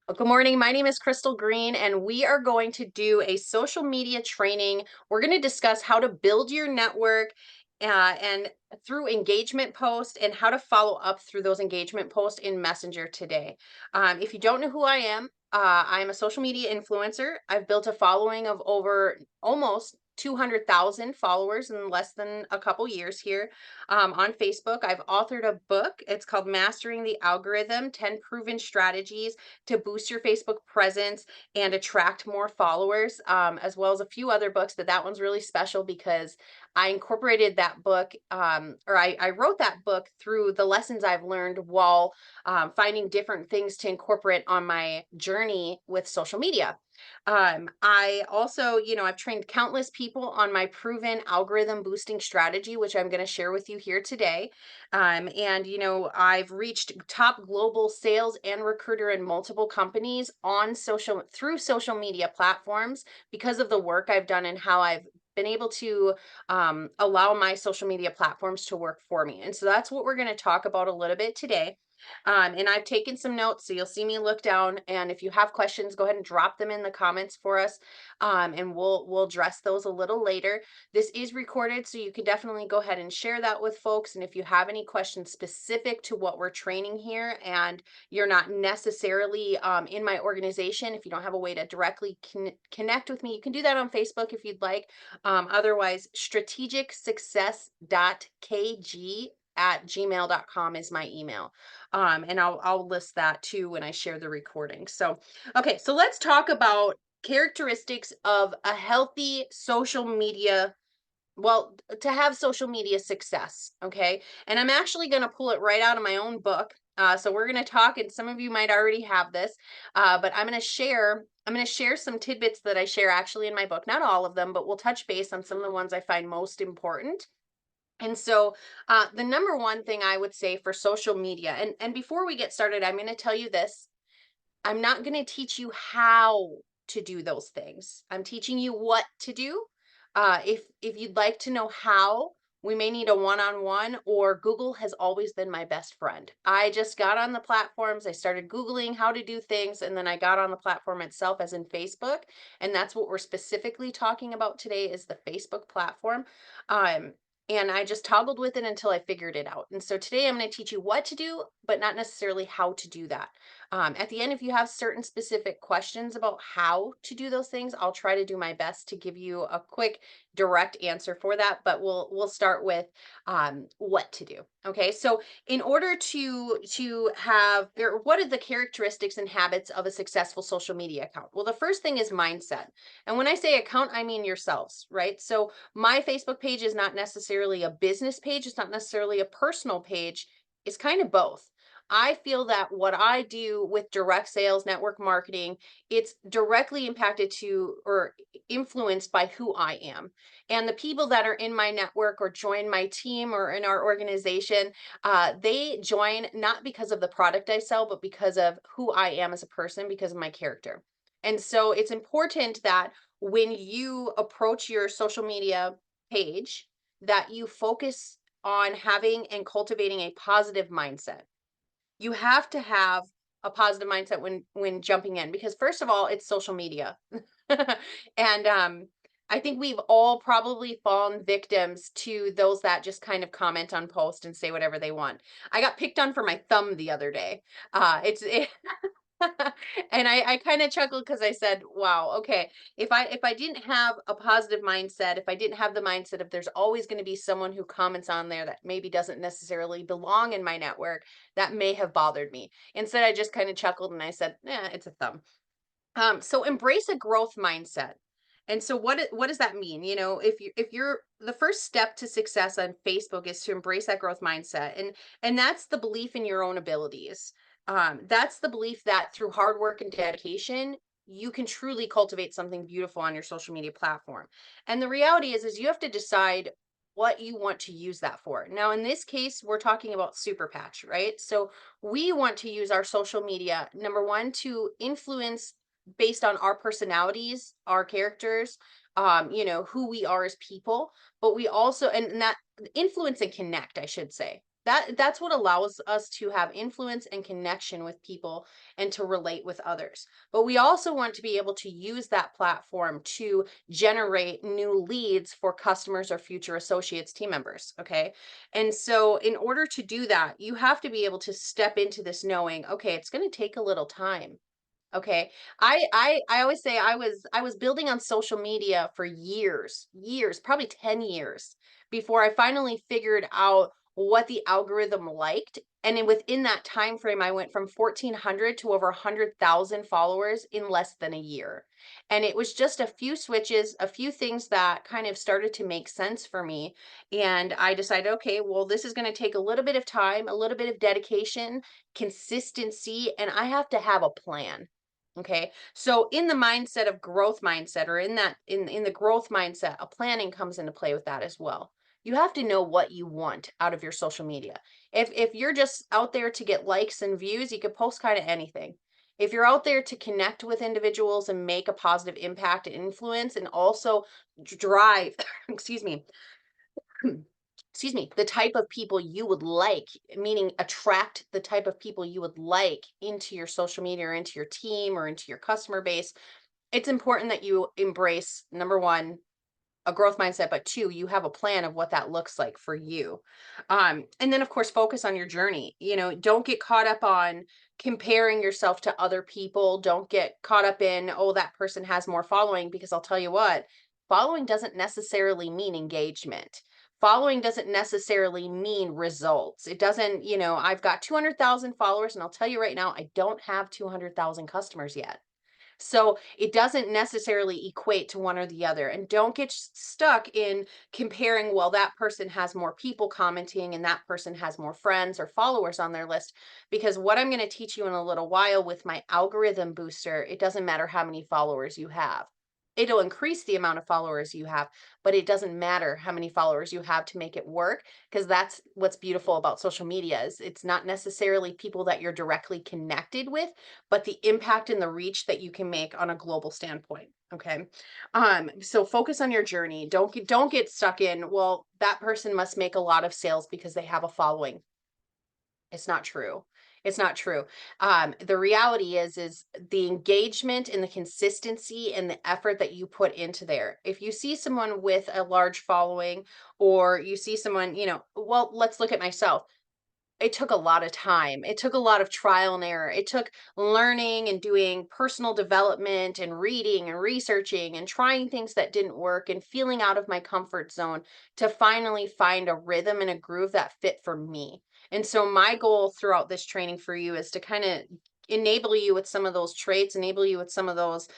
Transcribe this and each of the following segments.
Good morning. My name is Krystle Greene, and we are going to do a social media training. We're going to discuss how to build your network and through engagement posts and how to follow up through those engagement posts in Messenger today. If you don't know who I am, I'm a social media influencer. I've built a following of over almost 200,000 followers in less than a couple years here on Facebook. I've authored a book. It's called Mastering the Algorithm 10 Proven Strategies to boost your Facebook presence and attract more followers, as well as a few other books. But that one's really special because I incorporated that book, or I wrote that book through the lessons I've learned while finding different things to incorporate on my journey with social media. I also, I've trained countless people on my proven algorithm boosting strategy, which I'm going to share with you here today. I've reached top global sales and recruiter in multiple companies on through social media platforms because of the work I've done and how I've been able to allow my social media platforms to work for me. And so that's what we're going to talk about a little bit today. And I've taken some notes, so you'll see me look down. And if you have questions, go ahead and drop them in the comments for us, and we'll address those a little later. This is recorded, so you can definitely go ahead and share that with folks. And if you have any questions specific to what we're training here, and you're not necessarily in my organization, if you don't have a way to directly connect with me, you can do that on Facebook if you'd like. Otherwise, strategicsuccess.kg@gmail.com is my email. And I'll list that too when I share the recording. So, okay, so let's talk about characteristics of a healthy social media, well, to have social media success. Okay, and I'm actually going to pull it right out of my own book. So we're going to talk, and some of you might already have this, but I'm going to share some tidbits that I share actually in my book. Not all of them, but we'll touch base on some of the ones I find most important. And so, the number one thing I would say for social media, and before we get started, I'm going to tell you this: I'm not going to teach you how to do those things. I'm teaching you what to do. If you'd like to know how, we may need a one-on-one, or Google has always been my best friend. I just got on the platforms, I started Googling how to do things, and then I got on the platform itself, as in Facebook. And that's what we're specifically talking about today, is the Facebook platform. Um, and I just toggled with it until I figured it out. And so today I'm going to teach you what to do, but not necessarily how to do that. At the end, if you have certain specific questions about how to do those things, I'll try to do my best to give you a quick, direct answer for that. But we'll start with what to do. Okay, so in order to have, or what are the characteristics and habits of a successful social media account? Well, the first thing is mindset. And when I say account, I mean yourselves, right? So my Facebook page is not necessarily a business page. It's not necessarily a personal page. It's kind of both. I feel that what I do with direct sales network marketing, it's directly impacted to or influenced by who I am. And the people that are in my network or join my team or in our organization, they join not because of the product I sell, but because of who I am as a person, because of my character. And so it's important that when you approach your social media page, that you focus on having and cultivating a positive mindset. You have to have a positive mindset when jumping in, because first of all, it's social media. And I think we've all probably fallen victims to those that just kind of comment on post and say whatever they want. I got picked on for my thumb the other day. And I kind of chuckled because I said, wow, okay, if I didn't have a positive mindset, if I didn't have the mindset of there's always going to be someone who comments on there that maybe doesn't necessarily belong in my network, that may have bothered me. Instead, I just kind of chuckled and I said, it's a thumb. So embrace a growth mindset. And so what does that mean? If you're the first step to success on Facebook is to embrace that growth mindset. And that's the belief in your own abilities. That's the belief that through hard work and dedication, you can truly cultivate something beautiful on your social media platform. And the reality is you have to decide what you want to use that for. Now, in this case, we're talking about Super Patch, right? So we want to use our social media, number one, to influence based on our personalities, our characters, who we are as people, but we also, and that influence and connect, I should say. That's what allows us to have influence and connection with people and to relate with others. But we also want to be able to use that platform to generate new leads for customers or future associates, team members, okay? And so in order to do that, you have to be able to step into this knowing, okay, it's going to take a little time. Okay. I always say I was building on social media for years, probably 10 years before I finally figured out what the algorithm liked. And then within that time frame, I went from 1,400 to over 100,000 followers in less than a year. And it was just a few switches, a few things that kind of started to make sense for me. And I decided, okay, well, this is going to take a little bit of time, a little bit of dedication, consistency, and I have to have a plan. Okay. So in the mindset of growth mindset, or in that in the growth mindset, a planning comes into play with that as well. You have to know what you want out of your social media. If you're just out there to get likes and views, you could post kind of anything. If you're out there to connect with individuals and make a positive impact and influence and also drive, excuse me, excuse me, the type of people you would like, meaning attract the type of people you would like into your social media or into your team or into your customer base, it's important that you embrace number one, a growth mindset, but two, you have a plan of what that looks like for you. And then of course focus on your journey. Don't get caught up on comparing yourself to other people. Don't get caught up in, oh, that person has more following, because I'll tell you what, following doesn't necessarily mean engagement. Following doesn't necessarily mean results. It doesn't, I've got 200,000 followers, and I'll tell you right now, I don't have 200,000 customers yet. So it doesn't necessarily equate to one or the other. And don't get stuck in comparing, well, that person has more people commenting and that person has more friends or followers on their list. Because what I'm going to teach you in a little while with my algorithm booster, it doesn't matter how many followers you have. It'll increase the amount of followers you have, but it doesn't matter how many followers you have to make it work, because that's what's beautiful about social media is it's not necessarily people that you're directly connected with, but the impact and the reach that you can make on a global standpoint. Okay. So focus on your journey. Don't get stuck in, well, that person must make a lot of sales because they have a following. It's not true. It's not true. The reality is the engagement and the consistency and the effort that you put into there. If you see someone with a large following, or you see someone, well, let's look at myself. It took a lot of time. It took a lot of trial and error. It took learning and doing personal development and reading and researching and trying things that didn't work and feeling out of my comfort zone to finally find a rhythm and a groove that fit for me. And so my goal throughout this training for you is to kind of enable you with some of those traits, enable you with some of those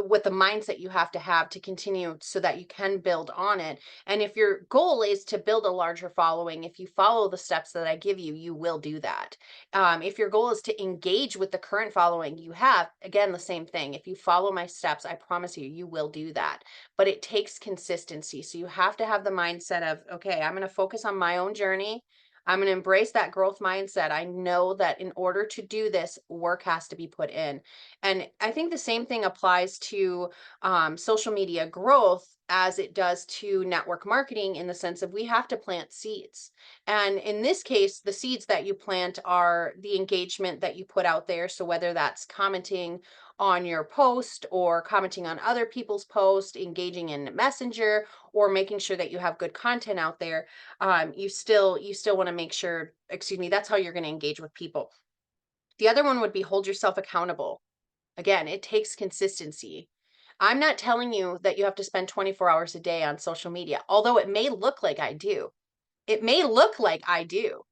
with the mindset you have to continue so that you can build on it. And if your goal is to build a larger following, if you follow the steps that I give you, you will do that. If your goal is to engage with the current following you have, again, the same thing. If you follow my steps, I promise you, you will do that. But it takes consistency. So you have to have the mindset of, okay, I'm going to focus on my own journey. I'm going to embrace that growth mindset. I know that in order to do this, work has to be put in. And I think the same thing applies to social media growth as it does to network marketing, in the sense of we have to plant seeds. And in this case, the seeds that you plant are the engagement that you put out there. So whether that's commenting on your post or commenting on other people's posts, engaging in Messenger, or making sure that you have good content out there, you still want to make sure, excuse me, that's how you're going to engage with people. The other one would be hold yourself accountable. Again, it takes consistency. I'm not telling you that you have to spend 24 hours a day on social media, although it may look like I do. It may look like I do.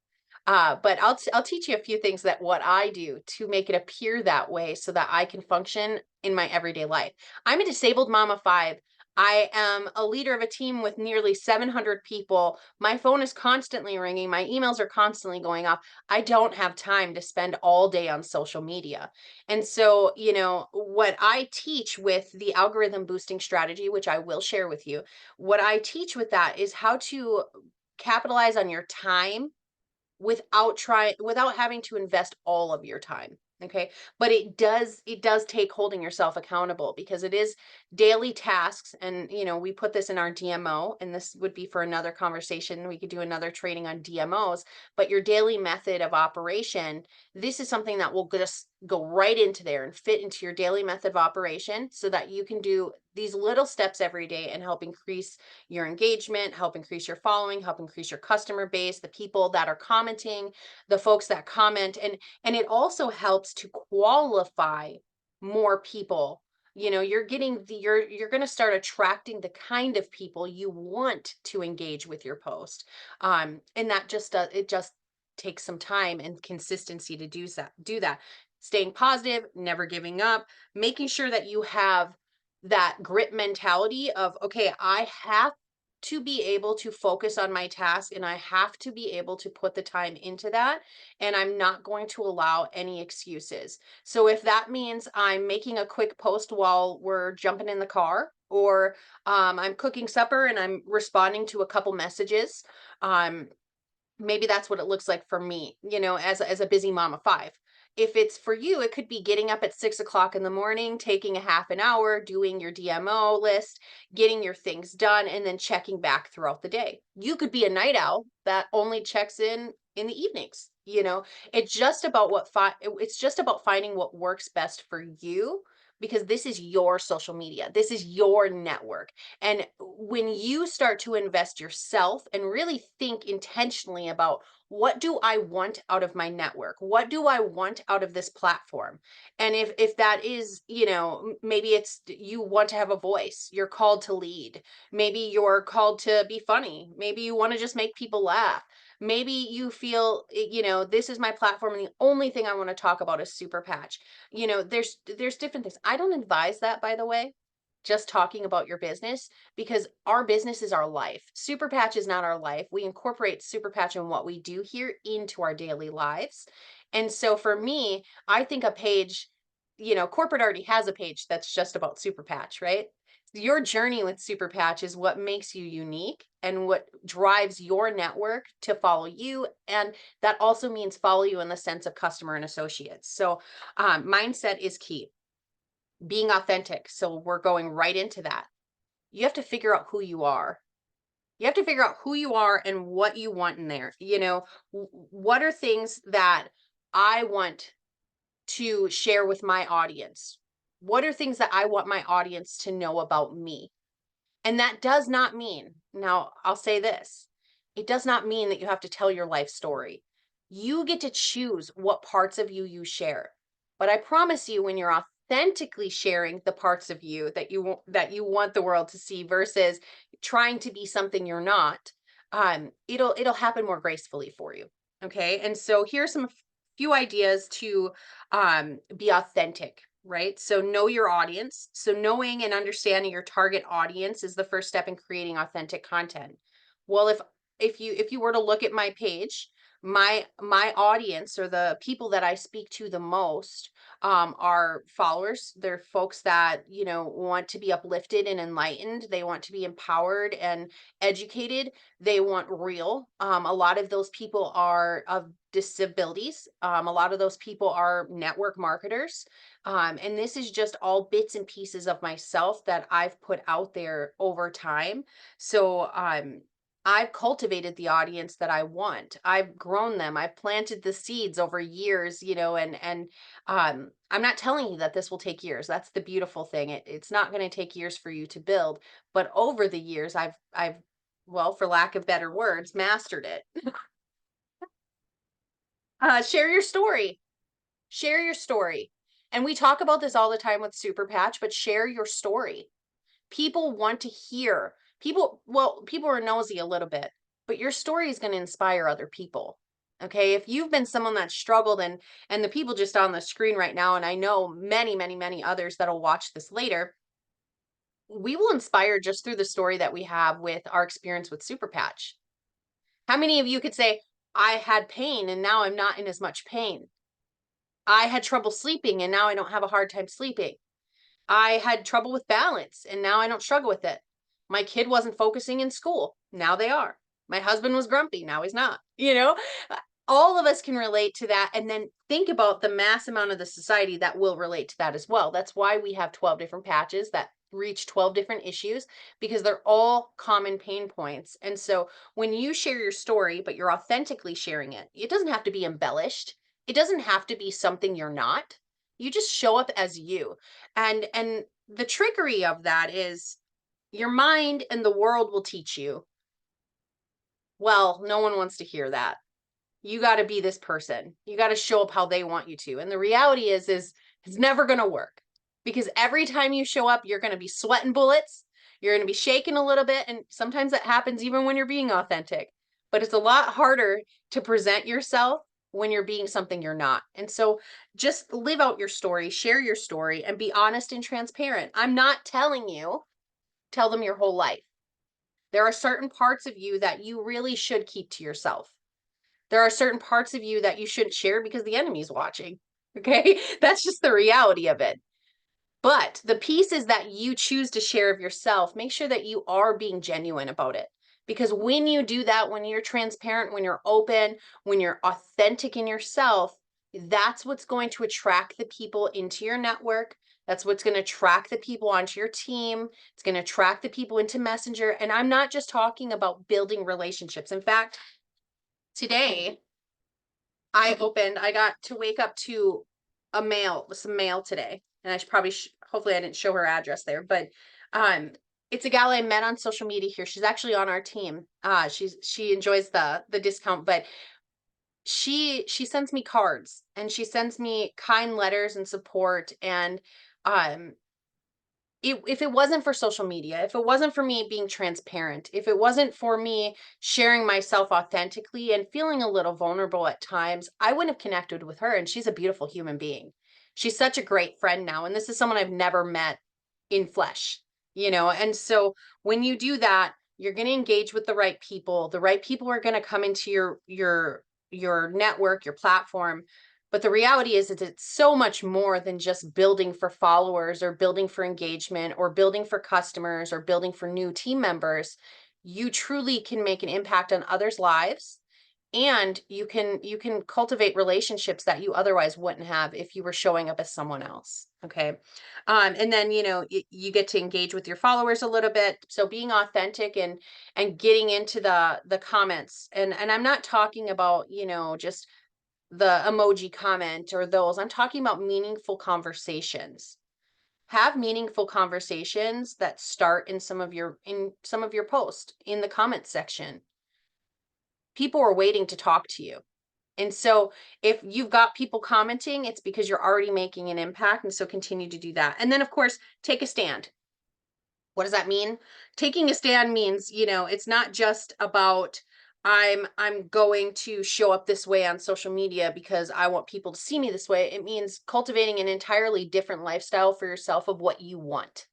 But I'll teach you a few things that what I do to make it appear that way so that I can function in my everyday life. I'm a disabled mom of five. I am a leader of a team with nearly 700 people. My phone is constantly ringing. My emails are constantly going off. I don't have time to spend all day on social media. And so, what I teach with the algorithm boosting strategy, which I will share with you, what I teach with that is how to capitalize on your time without having to invest all of your time. Okay. But it does take holding yourself accountable, because it is daily tasks. And, we put this in our DMO, and this would be for another conversation. We could do another training on DMOs, but your daily method of operation, this is something that will just go right into there and fit into your daily method of operation, so that you can do these little steps every day and help increase your engagement, help increase your following, help increase your customer base, the people that are commenting, the folks that comment. And it also helps to qualify more people. You're going to start attracting the kind of people you want to engage with your post. And that just does it just takes some time and consistency to do that. Staying positive, never giving up, making sure that you have that grit mentality of, okay, I have to be able to focus on my task, and I have to be able to put the time into that, and I'm not going to allow any excuses. So if that means I'm making a quick post while we're jumping in the car, or I'm cooking supper and I'm responding to a couple messages, um, maybe that's what it looks like for me, as a busy mom of five. If it's for you, it could be getting up at 6 o'clock in the morning, taking a half an hour, doing your DMO list, getting your things done, and then checking back throughout the day. You could be a night owl that only checks in the evenings. It's just about finding what works best for you, because this is your social media. This is your network. And when you start to invest yourself and really think intentionally about, what do I want out of my network? What do I want out of this platform? And if that is, maybe it's you want to have a voice, you're called to lead. Maybe you're called to be funny. Maybe you want to just make people laugh. Maybe you feel, this is my platform and the only thing I want to talk about is super patch. There's different things. I don't advise that, by the way, just talking about your business, because our business is our life. Super patch is not our life. We incorporate super patch and what we do here into our daily lives. And so for me, I think a page, corporate already has a page that's just about super patch, right? Your journey with super patch is what makes you unique and what drives your network to follow you. And that also means follow you in the sense of customer and associates. So mindset is key. Being authentic. So we're going right into that. You have to figure out who you are. You have to figure out who you are and what you want in there. What are things that I want to share with my audience? What are things that I want my audience to know about me? And that does not mean, now I'll say this, it does not mean that you have to tell your life story. You get to choose what parts of you share. But I promise you, when you're authentically sharing the parts of you that you want the world to see, versus trying to be something you're not, it'll happen more gracefully for you. Okay? And so here's some few ideas to be authentic, right? So know your audience. So knowing and understanding your target audience is the first step in creating authentic content. Well, if you were to look at my page, my audience, or the people that I speak to the most, are followers. They're folks that, want to be uplifted and enlightened. They want to be empowered and educated. They want real. A lot of those people are of disabilities. A lot of those people are network marketers. And this is just all bits and pieces of myself that I've put out there over time. So I've cultivated the audience that I want. I've grown them. I've planted the seeds over years, and I'm not telling you that this will take years. That's the beautiful thing. It's not going to take years for you to build, but over the years, I've well, for lack of better words, mastered it. Share your story. Share your story. And we talk about this all the time with Super Patch, but share your story. People want to hear. People are nosy a little bit, but your story is going to inspire other people. Okay? If you've been someone that struggled, and the people just on the screen right now, and I know many, many, many others that'll watch this later, we will inspire just through the story that we have with our experience with Super Patch. How many of you could say, I had pain and now I'm not in as much pain? I had trouble sleeping and now I don't have a hard time sleeping. I had trouble with balance and now I don't struggle with it. My kid wasn't focusing in school. Now they are. My husband was grumpy. Now he's not. all of us can relate to that. And then think about the mass amount of the society that will relate to that as well. That's why we have 12 different patches that reach 12 different issues, because they're all common pain points. And so when you share your story, but you're authentically sharing it, it doesn't have to be embellished. It doesn't have to be something you're not. You just show up as you. And the trickery of that is your mind and the world will teach you, well, no one wants to hear that. You got to be this person. You got to show up how they want you to. And the reality is it's never going to work, because every time you show up, you're going to be sweating bullets. You're going to be shaking a little bit. And sometimes that happens even when you're being authentic. But it's a lot harder to present yourself when you're being something you're not. And so just live out your story, share your story, and be honest and transparent. I'm not telling you, tell them your whole life. There are certain parts of you that you really should keep to yourself. There are certain parts of you that you shouldn't share because the enemy's watching. Okay. That's just the reality of it. But the pieces that you choose to share of yourself, make sure that you are being genuine about it. Because when you do that, when you're transparent, when you're open, when you're authentic in yourself, that's what's going to attract the people into your network. That's what's going to attract the people onto your team. It's going to attract the people into Messenger. And I'm not just talking about building relationships. In fact, today I got to wake up to some mail today. And I should probably, hopefully I didn't show her address there, but um, it's a gal I met on social media here. She's actually on our team. She enjoys the discount, but she sends me cards and she sends me kind letters and support. And um, if it wasn't for social media, if it wasn't for me being transparent, if it wasn't for me sharing myself authentically and feeling a little vulnerable at times, I wouldn't have connected with her. And she's a beautiful human being. She's such a great friend now. And this is someone I've never met in flesh, you know? And so when you do that, you're going to engage with the right people. The right people are going to come into your network, your platform. But the reality is that it's so much more than just building for followers or building for engagement or building for customers or building for new team members. You truly can make an impact on others' lives, and you can cultivate relationships that you otherwise wouldn't have if you were showing up as someone else. Okay. And then you get to engage with your followers a little bit, so being authentic and getting into the comments. And I'm not talking about just the emoji comment or those. I'm talking about meaningful conversations. Have meaningful conversations that start in some of your posts in the comment section. People are waiting to talk to you. And so if you've got people commenting, it's because you're already making an impact. And so continue to do that. And then of course, take a stand. What does that mean? Taking a stand means, it's not just about I'm going to show up this way on social media because I want people to see me this way. It means cultivating an entirely different lifestyle for yourself of what you want.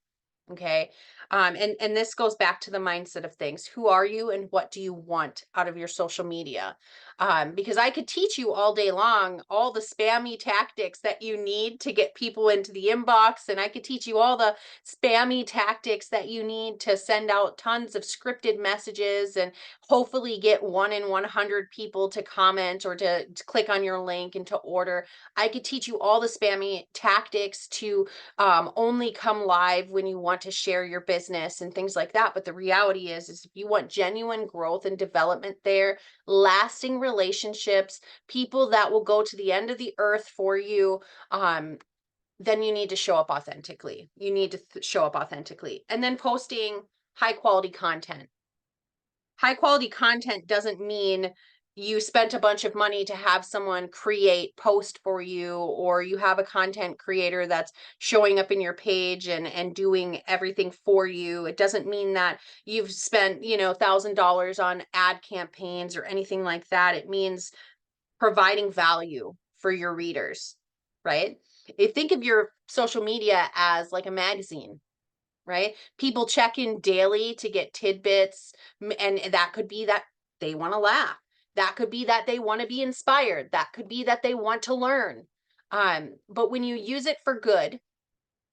Okay. And this goes back to the mindset of things. Who are you and what do you want out of your social media? Because I could teach you all day long all the spammy tactics that you need to get people into the inbox. And I could teach you all the spammy tactics that you need to send out tons of scripted messages and hopefully get 1 in 100 people to comment or to click on your link and to order. I could teach you all the spammy tactics to only come live when you want to share your business and things like that. But the reality is if you want genuine growth and development there, lasting relationships, people that will go to the end of the earth for you, then you need to show up authentically. You need to show up authentically. And then posting high quality content. High quality content doesn't mean you spent a bunch of money to have someone create post for you, or you have a content creator that's showing up in your page and doing everything for you. It doesn't mean that you've spent, $1,000 on ad campaigns or anything like that. It means providing value for your readers, right? Think of your social media as like a magazine, right? People check in daily to get tidbits, and that could be that they want to laugh. That could be that they want to be inspired. That could be that they want to learn. But when you use it for good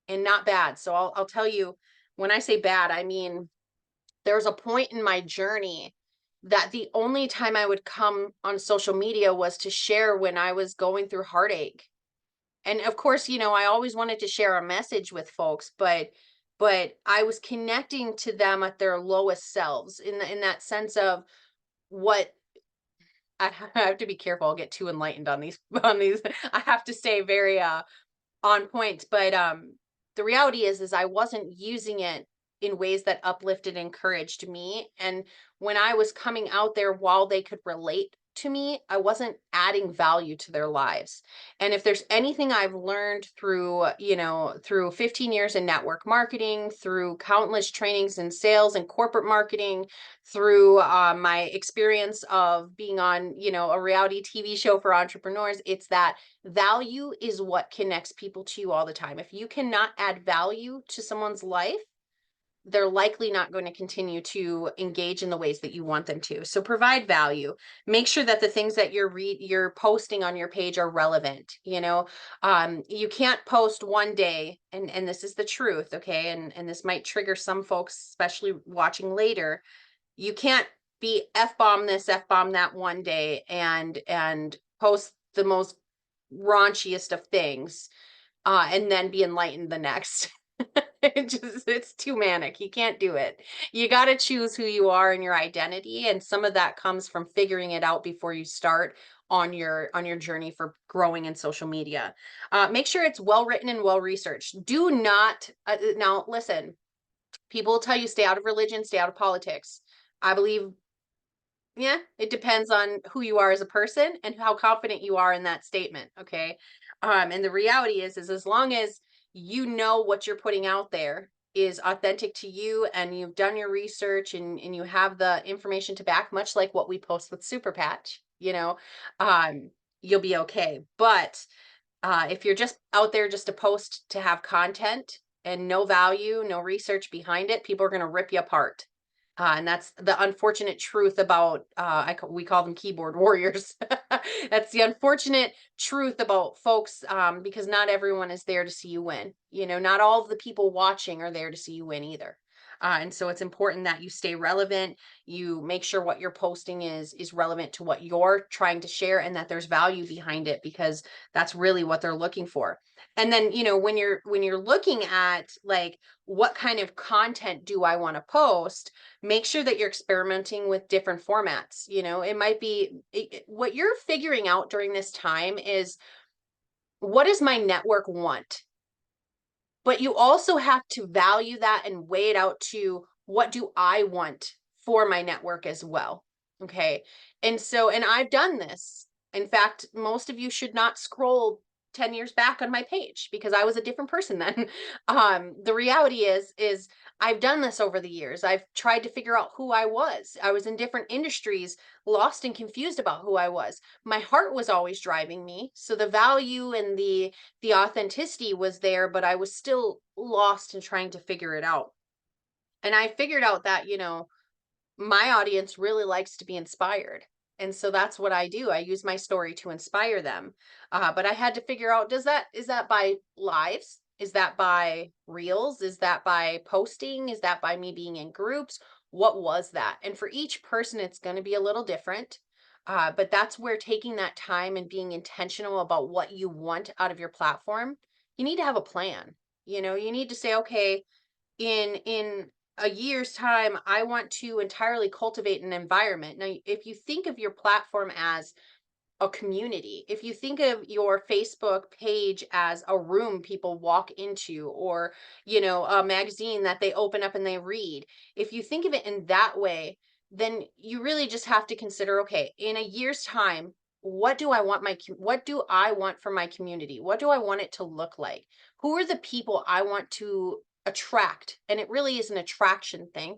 and not bad, so I'll tell you, when I say bad, I mean there's a point in my journey that the only time I would come on social media was to share when I was going through heartache. And of course, I always wanted to share a message with folks, but I was connecting to them at their lowest selves in that sense of what I have to be careful. I'll get too enlightened on these on these. I have to stay very on point, but the reality is I wasn't using it in ways that uplifted and encouraged me. And when I was coming out there, while they could relate to me, I wasn't adding value to their lives. And if there's anything I've learned through, through 15 years in network marketing, through countless trainings in sales and corporate marketing, through my experience of being on, a reality TV show for entrepreneurs, it's that value is what connects people to you all the time. If you cannot add value to someone's life, they're likely not going to continue to engage in the ways that you want them to. So provide value. Make sure that the things that you're posting on your page are relevant. You can't post one day, and this is the truth, okay? And this might trigger some folks, especially watching later. You can't be F bomb this, F bomb that one day and post the most raunchiest of things, and then be enlightened the next. It's too manic. You can't do it. You got to choose who you are and your identity, and some of that comes from figuring it out before you start on your journey for growing in social media. Make sure it's well written and well researched. Do not now listen. People will tell you stay out of religion, stay out of politics. I believe, yeah, it depends on who you are as a person and how confident you are in that statement. Okay. And the reality is as long as you know what you're putting out there is authentic to you and you've done your research and you have the information to back, much like what we post with Super Patch, um, you'll be okay. But if you're just out there just to post to have content and no value, no research behind it, people are going to rip you apart. And that's the unfortunate truth about we call them keyboard warriors. That's the unfortunate truth about folks, because not everyone is there to see you win. Not all of the people watching are there to see you win either. And so it's important that you stay relevant. You make sure what you're posting is relevant to what you're trying to share, and that there's value behind it, because that's really what they're looking for. And then when you're looking at like what kind of content do I want to post, make sure that you're experimenting with different formats. It might be what you're figuring out during this time is, what does my network want? But you also have to value that and weigh it out to, what do I want for my network as well? Okay. And I've done this. In fact, most of you should not scroll 10 years back on my page, because I was a different person then. The reality is I've done this over the years. I've tried to figure out who I was. I was in different industries, lost and confused about who I was. My heart was always driving me. So the value and the authenticity was there, but I was still lost in trying to figure it out. And I figured out that, my audience really likes to be inspired. And so that's what I do. I use my story to inspire them. But I had to figure out, is that by lives? Is that by reels? Is that by posting? Is that by me being in groups? What was that? And for each person, it's going to be a little different. But that's where taking that time and being intentional about what you want out of your platform, you need to have a plan. You need to say, okay, in a year's time, I want to entirely cultivate an environment. Now, if you think of your platform as a community, if you think of your Facebook page as a room people walk into, or, a magazine that they open up and they read, if you think of it in that way, then you really just have to consider, okay, in a year's time, what do I want for my community? What do I want it to look like? Who are the people I want to attract? And it really is an attraction thing.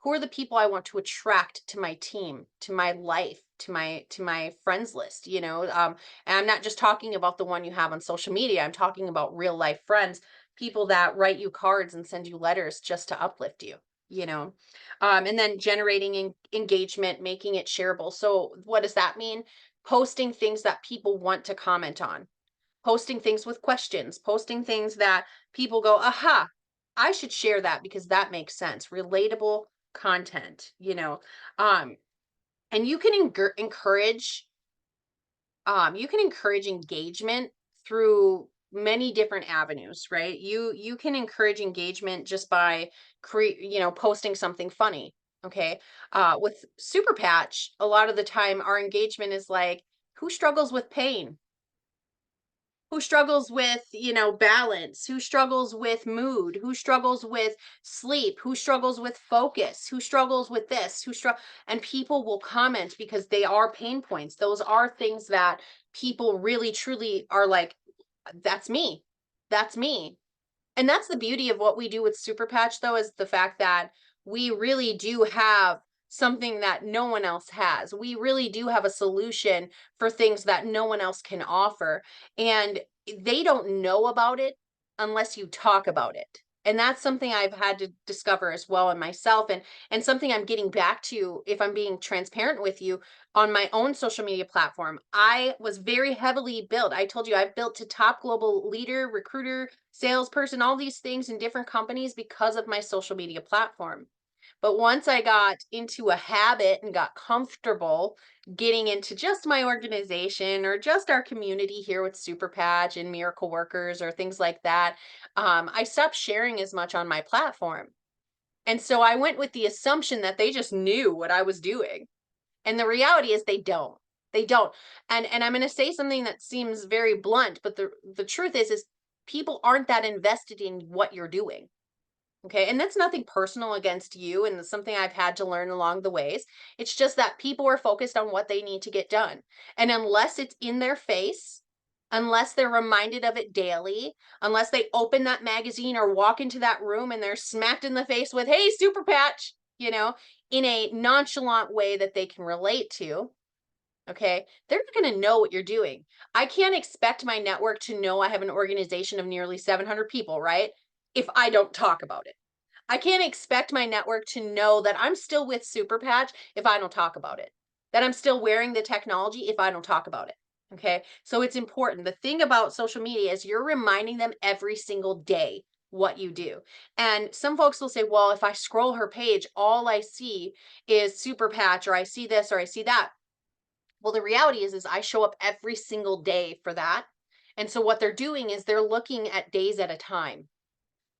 Who are the people I want to attract to my team, to my life, to my friends list? And I'm not just talking about the one you have on social media. I'm talking about real life friends, people that write you cards and send you letters just to uplift you. you know and then generating engagement, making it shareable. So what does that mean? Posting things that people want to comment on, posting things with questions, posting things that people go, aha, I should share that because that makes sense. Relatable content. Um And you can encourage engagement through many different avenues, right? You can encourage engagement just by posting something funny. Okay. With Super Patch, a lot of the time our engagement is like, who struggles with pain? Who struggles with, balance? Who struggles with mood? Who struggles with sleep? Who struggles with focus? Who struggles with this? And people will comment because they are pain points. Those are things that people really truly are like, that's me. That's me. And that's the beauty of what we do with Super Patch, though, is the fact that we really do have something that no one else has. We really do have a solution for things that no one else can offer. And they don't know about it unless you talk about it. And that's something I've had to discover as well in myself, and something I'm getting back to, if I'm being transparent with you, on my own social media platform. I was very heavily built. I told you I've built to top global leader, recruiter, salesperson, all these things in different companies because of my social media platform. But once I got into a habit and got comfortable getting into just my organization or just our community here with Super Patch and Miracle Workers or things like that, I stopped sharing as much on my platform. And so I went with the assumption that they just knew what I was doing. And the reality is they don't. They don't. And I'm going to say something that seems very blunt, but the truth is people aren't that invested in what you're doing. Okay. And that's nothing personal against you. And it's something I've had to learn along the ways. It's just that people are focused on what they need to get done. And unless it's in their face, unless they're reminded of it daily, unless they open that magazine or walk into that room and they're smacked in the face with, hey, Super Patch, in a nonchalant way that they can relate to, okay, they're not going to know what you're doing. I can't expect my network to know I have an organization of nearly 700 people, right? If I don't talk about it. I can't expect my network to know that I'm still with Super Patch if I don't talk about it. That I'm still wearing the technology if I don't talk about it. Okay. So it's important. The thing about social media is you're reminding them every single day what you do. And some folks will say, well, if I scroll her page, all I see is Super Patch, or I see this, or I see that. Well, the reality is I show up every single day for that. And so what they're doing is they're looking at days at a time.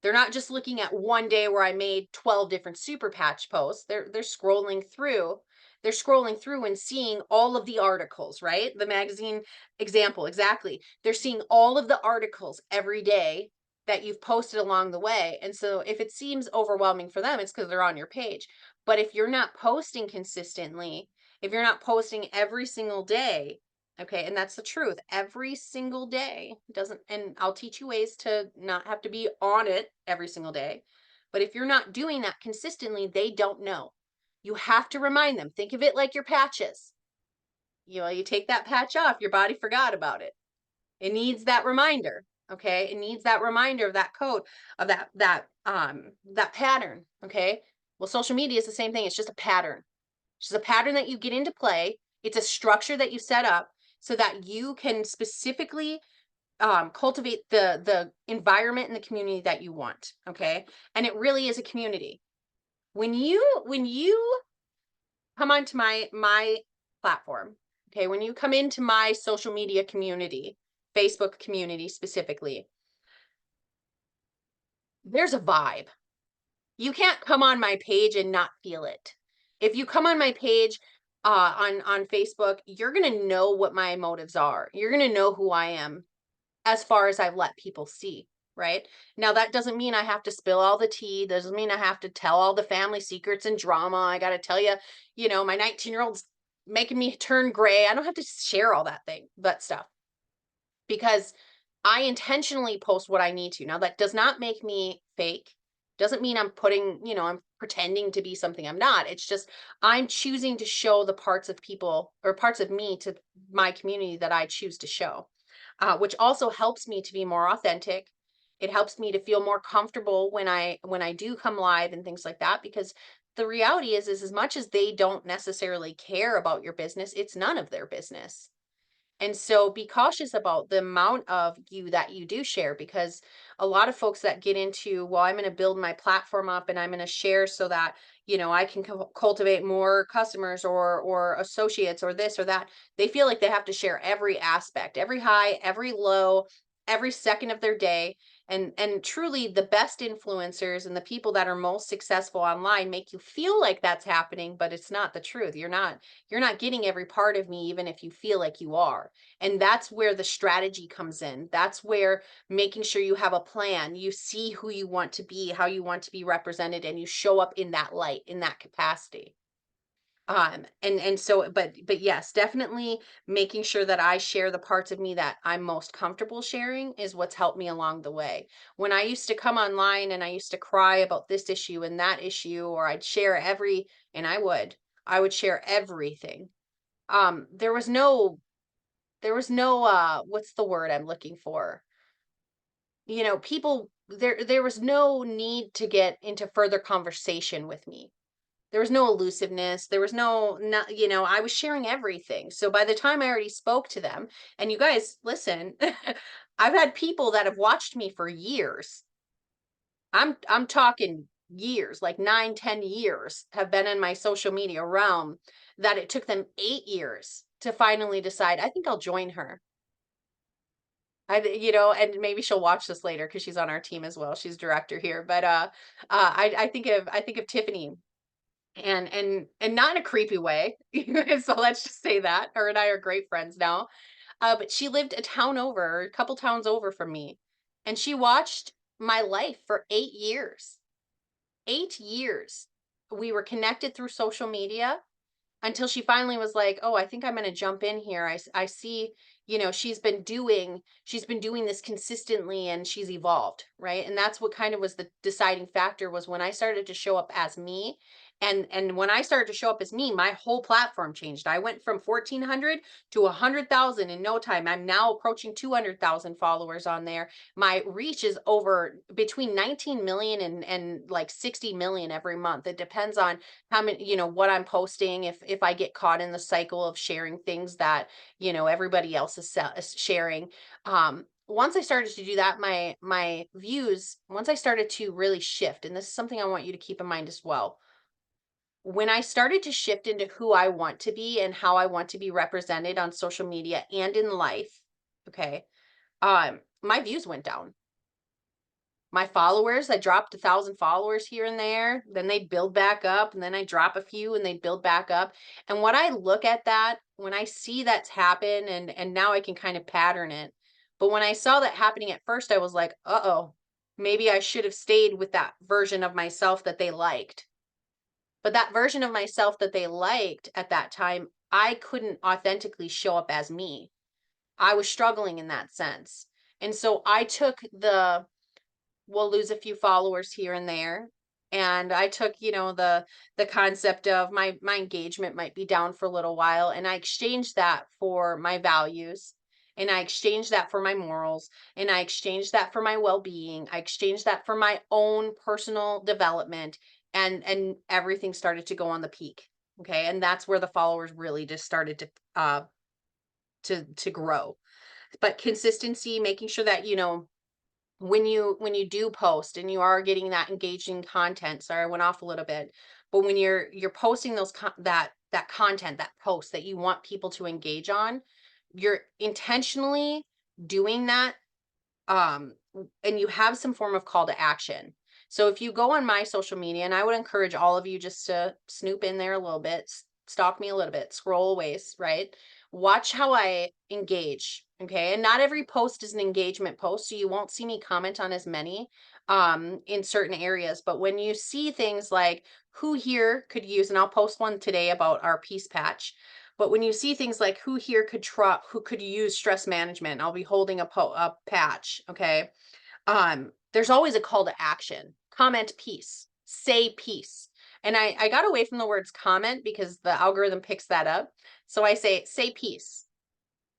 They're not just looking at one day where I made 12 different Super Patch posts. They're scrolling through. They're scrolling through and seeing all of the articles, right? The magazine example, exactly. They're seeing all of the articles every day that you've posted along the way. And so if it seems overwhelming for them, it's because they're on your page. But if you're not posting consistently, if you're not posting every single day, okay, and that's the truth. Every single day doesn't, and I'll teach you ways to not have to be on it every single day. But if you're not doing that consistently, they don't know. You have to remind them. Think of it like your patches. You take that patch off, your body forgot about it. It needs that reminder. Okay. It needs that reminder of that code, of that pattern. Okay. Well, social media is the same thing. It's just a pattern. It's just a pattern that you get into play. It's a structure that you set up so that you can specifically cultivate the environment and the community that you want. Okay, and it really is a community. When you come onto my platform, okay, when you come into my social media community, Facebook community specifically, there's a vibe. You can't come on my page and not feel it. If you come on my page on Facebook, you're gonna know what my motives are. You're gonna know who I am as far as I've let people see. Right now, that doesn't mean I have to spill all the tea. Doesn't mean I have to tell all the family secrets and drama. I got to tell you, my 19-year-old's making me turn gray. I don't have to share all that stuff because I intentionally post what I need to. Now, that does not make me fake. Doesn't mean I'm pretending to be something I'm not. It's just I'm choosing to show the parts of people or parts of me to my community that I choose to show, which also helps me to be more authentic. It helps me to feel more comfortable when I do come live and things like that, because the reality is as much as they don't necessarily care about your business, it's none of their business. And so be cautious about the amount of you that you do share, because a lot of folks that get into, well, I'm going to build my platform up and I'm going to share so that, I can cultivate more customers or associates or this or that. They feel like they have to share every aspect, every high, every low, every second of their day. And truly the best influencers and the people that are most successful online make you feel like that's happening, but it's not the truth. You're not getting every part of me, even if you feel like you are. And that's where the strategy comes in. That's where making sure you have a plan, you see who you want to be, how you want to be represented, and you show up in that light, in that capacity. And so, but yes, definitely making sure that I share the parts of me that I'm most comfortable sharing is what's helped me along the way. When I used to come online and I used to cry about this issue and that issue, or I'd share and I would share everything. There was no what's the word I'm looking for? People, there was no need to get into further conversation with me. There was no elusiveness. There was I was sharing everything. So by the time I already spoke to them, and you guys, listen, I've had people that have watched me for years. I'm talking years, like 9, 10 years have been in my social media realm, that it took them 8 years to finally decide, I think I'll join her. And maybe she'll watch this later because she's on our team as well. She's director here. But I think of Tiffany, and not in a creepy way. So let's just say that her and I are great friends now. But she lived a town over, a couple towns over from me, and she watched my life for 8 years. 8 years. We were connected through social media until she finally was like, "Oh, I think I'm going to jump in here. I see, she's been doing this consistently and she's evolved, right?" And that's what kind of was the deciding factor, was when I started to show up as me. And when I started to show up as me, my whole platform changed. I went from 1,400 to 100,000 in no time. I'm now approaching 200,000 followers on there. My reach is over between 19 million and like 60 million every month. It depends on how many, what I'm posting, if I get caught in the cycle of sharing things that, everybody else is sharing. Once I started to do that, my views, once I started to really shift, and this is something I want you to keep in mind as well. When I started to shift into who I want to be and how I want to be represented on social media and in life, okay, my views went down. My followers, I dropped 1,000 followers here and there, then they'd build back up, and then I drop a few and they'd build back up. And when I look at that, when I see that's happen, and now I can kind of pattern it. But when I saw that happening at first, I was like, uh-oh, maybe I should have stayed with that version of myself that they liked. But that version of myself that they liked at that time, I couldn't authentically show up as me. I was struggling in that sense. And so I took the we'll lose a few followers here and there. And I took, the concept of my engagement might be down for a little while, and I exchanged that for my values, and I exchanged that for my morals, and I exchanged that for my well-being. I exchanged that for my own personal development, and everything started to go on the peak. Okay? And that's where the followers really just started to grow. But consistency, making sure that, when you do post and you are getting that engaging content. Sorry, I went off a little bit. But when you're posting that content, that post that you want people to engage on, you're intentionally doing that, and you have some form of call to action. So if you go on my social media, and I would encourage all of you just to snoop in there a little bit, stalk me a little bit, scroll away, right? Watch how I engage. Okay. And not every post is an engagement post. So you won't see me comment on as many in certain areas. But when you see things like who here could use, and I'll post one today about our peace patch. But when you see things like who could use stress management, I'll be holding a patch. Okay. There's always a call to action. Comment peace. Say peace. And I got away from the words comment because the algorithm picks that up. So I say peace.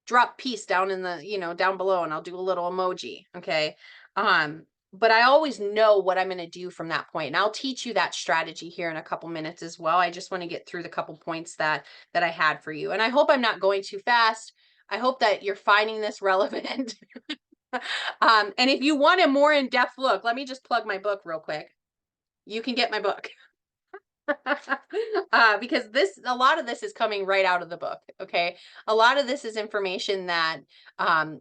Drop peace down down below, and I'll do a little emoji. Okay. But I always know what I'm going to do from that point. And I'll teach you that strategy here in a couple minutes as well. I just want to get through the couple points that I had for you. And I hope I'm not going too fast. I hope that you're finding this relevant. And if you want a more in-depth look, let me just plug my book real quick. You can get my book. Because a lot of this is coming right out of the book. Okay, a lot of this is information that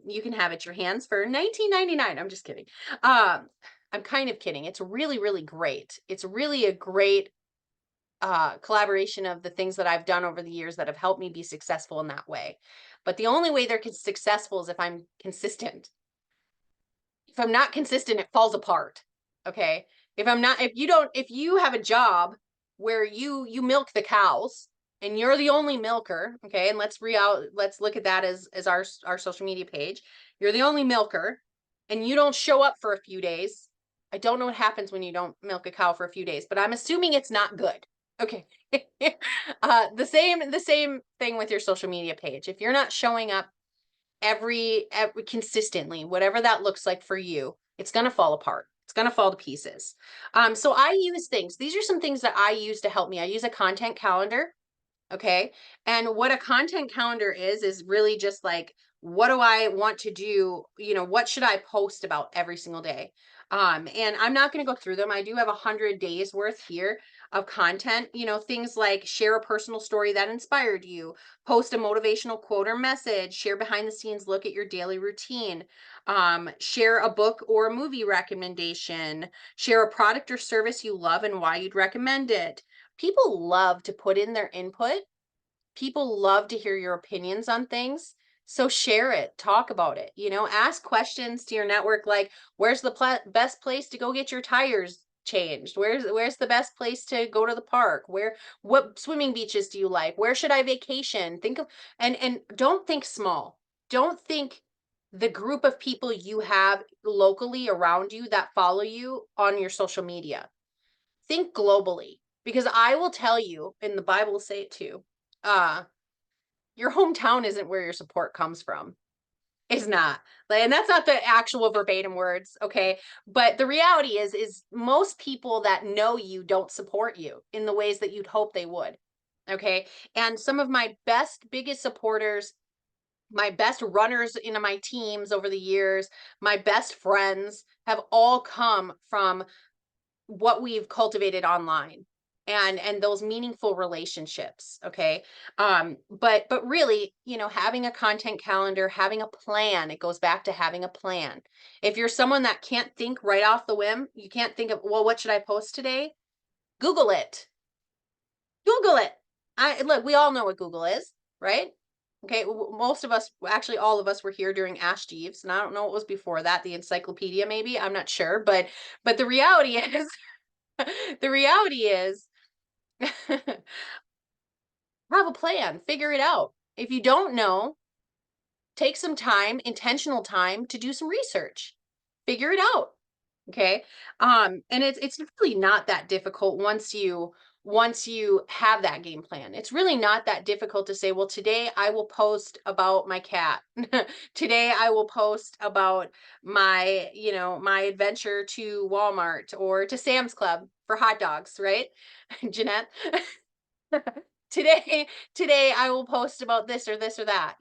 you can have at your hands for 19.99. I'm just kidding. I'm kind of kidding. It's really, really great. It's really a great collaboration of the things that I've done over the years that have helped me be successful in that way. But the only way they're successful is if I'm consistent. If I'm not consistent, it falls apart. Okay. If you have a job where you milk the cows and you're the only milker, okay, and let's look at that as our social media page. You're the only milker and you don't show up for a few days. I don't know what happens when you don't milk a cow for a few days, but I'm assuming it's not good. Okay. The same thing with your social media page. If you're not showing up every consistently, whatever that looks like for you, it's going to fall apart. It's going to fall to pieces. So I use things. These are some things that I use to help me. I use a content calendar. Okay. And what a content calendar is really just like, what do I want to do? What should I post about every single day? And I'm not going to go through them. I do have 100 days worth here of content, things like share a personal story that inspired you, post a motivational quote or message, share behind the scenes look at your daily routine, share a book or a movie recommendation, share a product or service you love and why you'd recommend it. People love to put in their input. People love to hear your opinions on things. So share it, talk about it, ask questions to your network like, where's the best place to go get your tires changed? Where's the best place to go to the park? What swimming beaches do you like? Where should I vacation? Think of and don't think small. Don't think the group of people you have locally around you that follow you on your social media. Think globally, because I will tell you, and the Bible will say it too, uh, your hometown isn't where your support comes from. It's not. And that's not the actual verbatim words, okay? But the reality is most people that know you don't support you in the ways that you'd hope they would. Okay? And some of my biggest supporters, my best runners in my teams over the years, my best friends have all come from what we've cultivated online and those meaningful relationships. Okay. But really, having a content calendar, having a plan, it goes back to having a plan. If you're someone that can't think right off the whim, you can't think of, well, what should I post today? Google it. Google it. I look, we all know what Google is, right? Okay, most of us, actually all of us, were here during Ash Jeeves, and I don't know what was before that, the encyclopedia maybe, I'm not sure, but the reality is the reality is have a plan, figure it out. If you don't know, take some time, intentional time to do some research. Figure it out. Okay. And it's really not that difficult once you have that game plan. It's really not that difficult to say, well, today I will post about my cat. Today I will post about my adventure to Walmart or to Sam's Club for hot dogs, right? Jeanette. today today I will post about this or this or that.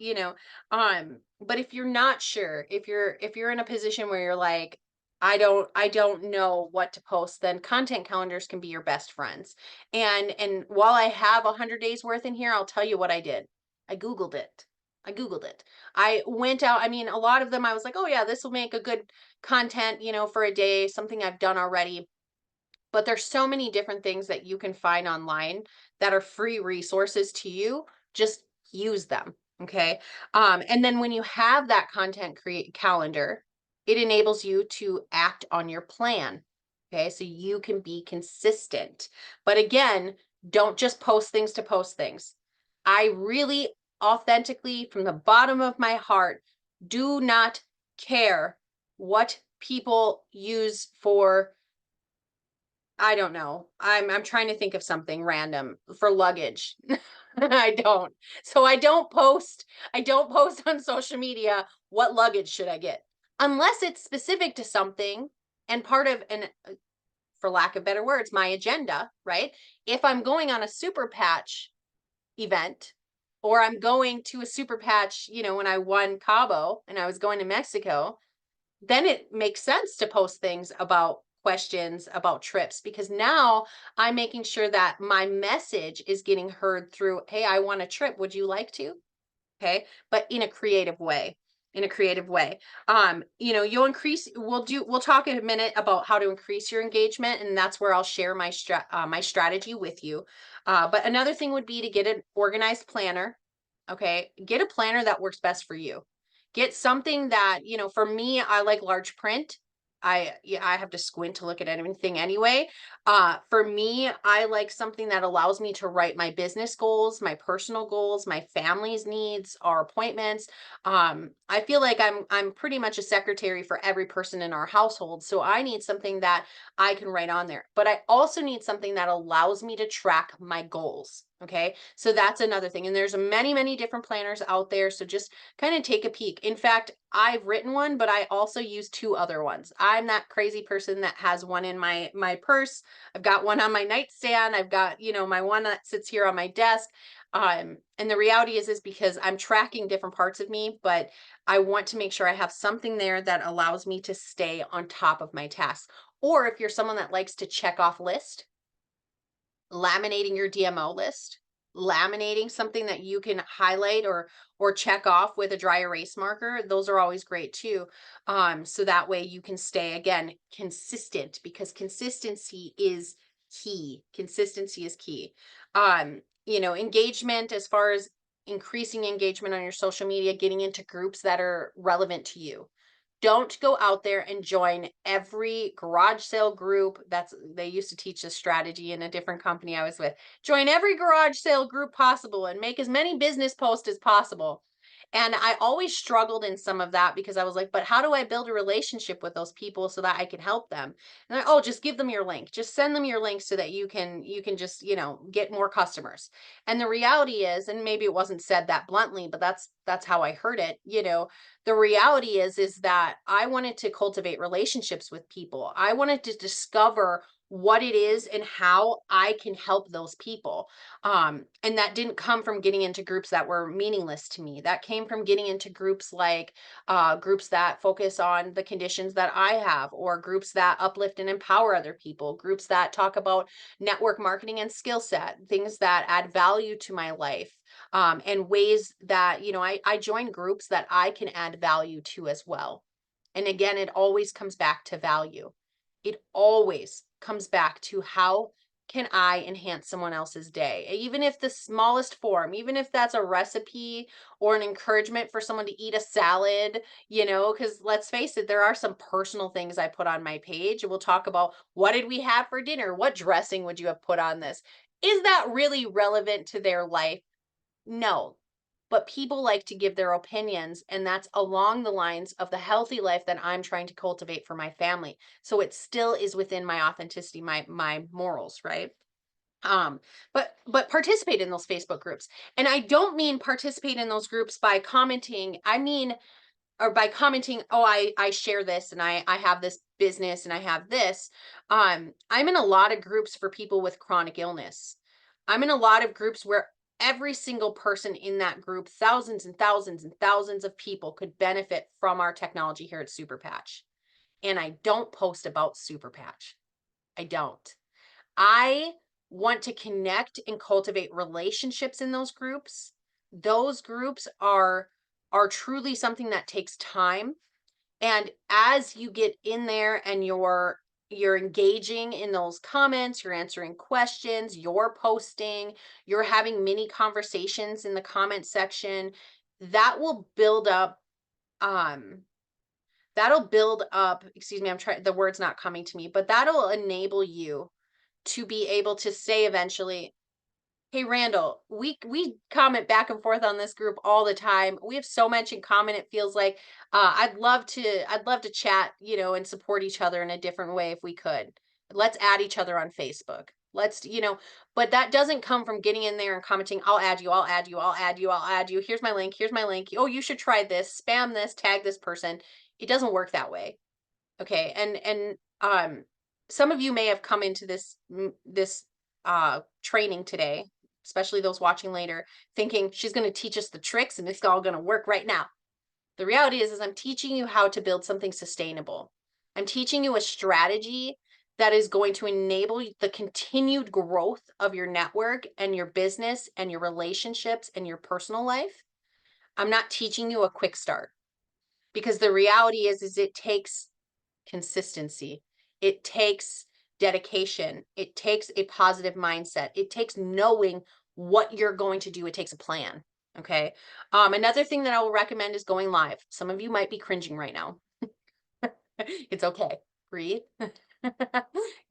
But if you're not sure, if you're in a position where you're like, I don't know what to post, then content calendars can be your best friends. And while I have 100 days worth in here, I'll tell you what I did. I googled it. I went out. I mean, a lot of them I was like, oh yeah, this will make a good content, for a day, something I've done already. But there's so many different things that you can find online that are free resources to you. Just use them. Okay. And then when you have that content create calendar, it enables you to act on your plan. Okay. So you can be consistent. But again, don't just post things to post things. I really authentically, from the bottom of my heart, do not care what people use for. I don't know. I'm trying to think of something random for luggage. I don't. So I don't post on social media, what luggage should I get? Unless it's specific to something and part of for lack of better words, my agenda, right? If I'm going on a super patch event, or I'm going to a super patch, when I won Cabo and I was going to Mexico, then it makes sense to post things about questions about trips, because now I'm making sure that my message is getting heard through, hey, I want a trip. Would you like to? Okay, but in a creative way. In a creative way. You'll increase, we'll talk in a minute about how to increase your engagement, and that's where I'll share my strategy with you. But another thing would be to get an organized planner. Okay, get a planner that works best for you. Get something that, for me, I like large print. I have to squint to look at anything anyway. For me, I like something that allows me to write my business goals, my personal goals, my family's needs, our appointments. I feel like I'm pretty much a secretary for every person in our household, so I need something that I can write on there. But I also need something that allows me to track my goals. Okay, so that's another thing. And there's many, many different planners out there. So just kind of take a peek. In fact, I've written one, but I also use two other ones. I'm that crazy person that has one in my purse. I've got one on my nightstand. I've got, my one that sits here on my desk. And the reality is because I'm tracking different parts of me, but I want to make sure I have something there that allows me to stay on top of my tasks. Or if you're someone that likes to check off list, laminating your DMO list, laminating something that you can highlight or check off with a dry erase marker. Those are always great too. So that way you can stay, again, consistent, because consistency is key. Consistency is key. Engagement, as far as increasing engagement on your social media, getting into groups that are relevant to you. Don't go out there and join every garage sale group. They used to teach this strategy in a different company I was with. Join every garage sale group possible and make as many business posts as possible. And I always struggled in some of that, because I was like, but how do I build a relationship with those people so that I can help them? And just give them your link. Just send them your link so that you can just, get more customers. And the reality is, and maybe it wasn't said that bluntly, but that's how I heard it, the reality is that I wanted to cultivate relationships with people. I wanted to discover what it is and how I can help those people. And that didn't come from getting into groups that were meaningless to me. That came from getting into groups like groups that focus on the conditions that I have, or groups that uplift and empower other people, groups that talk about network marketing and skill set, things that add value to my life. And ways that, I join groups that I can add value to as well. And again, it always comes back to value. It always comes back to, how can I enhance someone else's day? Even if the smallest form, even if that's a recipe or an encouragement for someone to eat a salad, because let's face it, there are some personal things I put on my page. We'll talk about, what did we have for dinner? What dressing would you have put on this? Is that really relevant to their life? No, but people like to give their opinions, and that's along the lines of the healthy life that I'm trying to cultivate for my family. So it still is within my authenticity, my morals, right? Um, but participate in those Facebook groups. And I don't mean participate in those groups by commenting. I mean, or by commenting, oh, I share this, and I have this business, and I have this. I'm in a lot of groups for people with chronic illness. I'm in a lot of groups where every single person in that group, thousands and thousands and thousands of people, could benefit from our technology here at Super Patch. And I don't post about Super Patch. I don't. I want to connect and cultivate relationships in those groups. Those groups are truly something that takes time. And as you get in there and you're engaging in those comments, you're answering questions, you're posting, you're having mini conversations in the comment section, that will build up um excuse me, I'm trying, the word's not coming to me, but that'll enable you to be able to say eventually, hey Randall, we comment back and forth on this group all the time. We have so much in common. It feels like I'd love to chat, and support each other in a different way if we could. Let's add each other on Facebook. But that doesn't come from getting in there and commenting, I'll add you, I'll add you, I'll add you, I'll add you. Here's my link, here's my link. Oh, you should try this, spam this, tag this person. It doesn't work that way. Okay. And some of you may have come into this training today, especially those watching later, thinking she's going to teach us the tricks and it's all going to work right now. The reality is I'm teaching you how to build something sustainable. I'm teaching you a strategy that is going to enable the continued growth of your network and your business and your relationships and your personal life. I'm not teaching you a quick start, because the reality is it takes consistency. It takes dedication. It takes a positive mindset. It takes knowing what you're going to do. It takes a plan. Okay. Another thing that I will recommend is going live. Some of you might be cringing right now. It's okay. Breathe.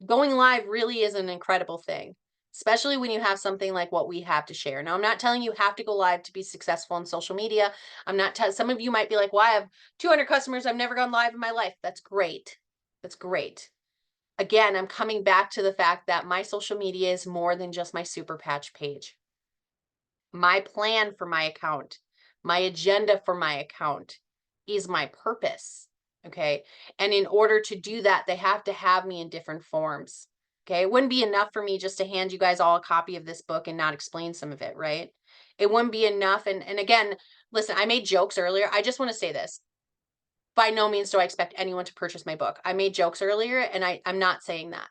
Going live really is an incredible thing, especially when you have something like what we have to share. Now, I'm not telling you have to go live to be successful on social media. I'm not some of you might be like, "Well, I have 200 customers. I've never gone live in my life." That's great. That's great. Again, I'm coming back to the fact that my social media is more than just my super patch page. My plan for my account, my agenda for my account is my purpose. Okay. And in order to do that, they have to have me in different forms. Okay. It wouldn't be enough for me just to hand you guys all a copy of this book and not explain some of it, right? It wouldn't be enough. And again, listen, I made jokes earlier. I just want to say this. By no means do I expect anyone to purchase my book. I made jokes earlier, and I'm not saying that.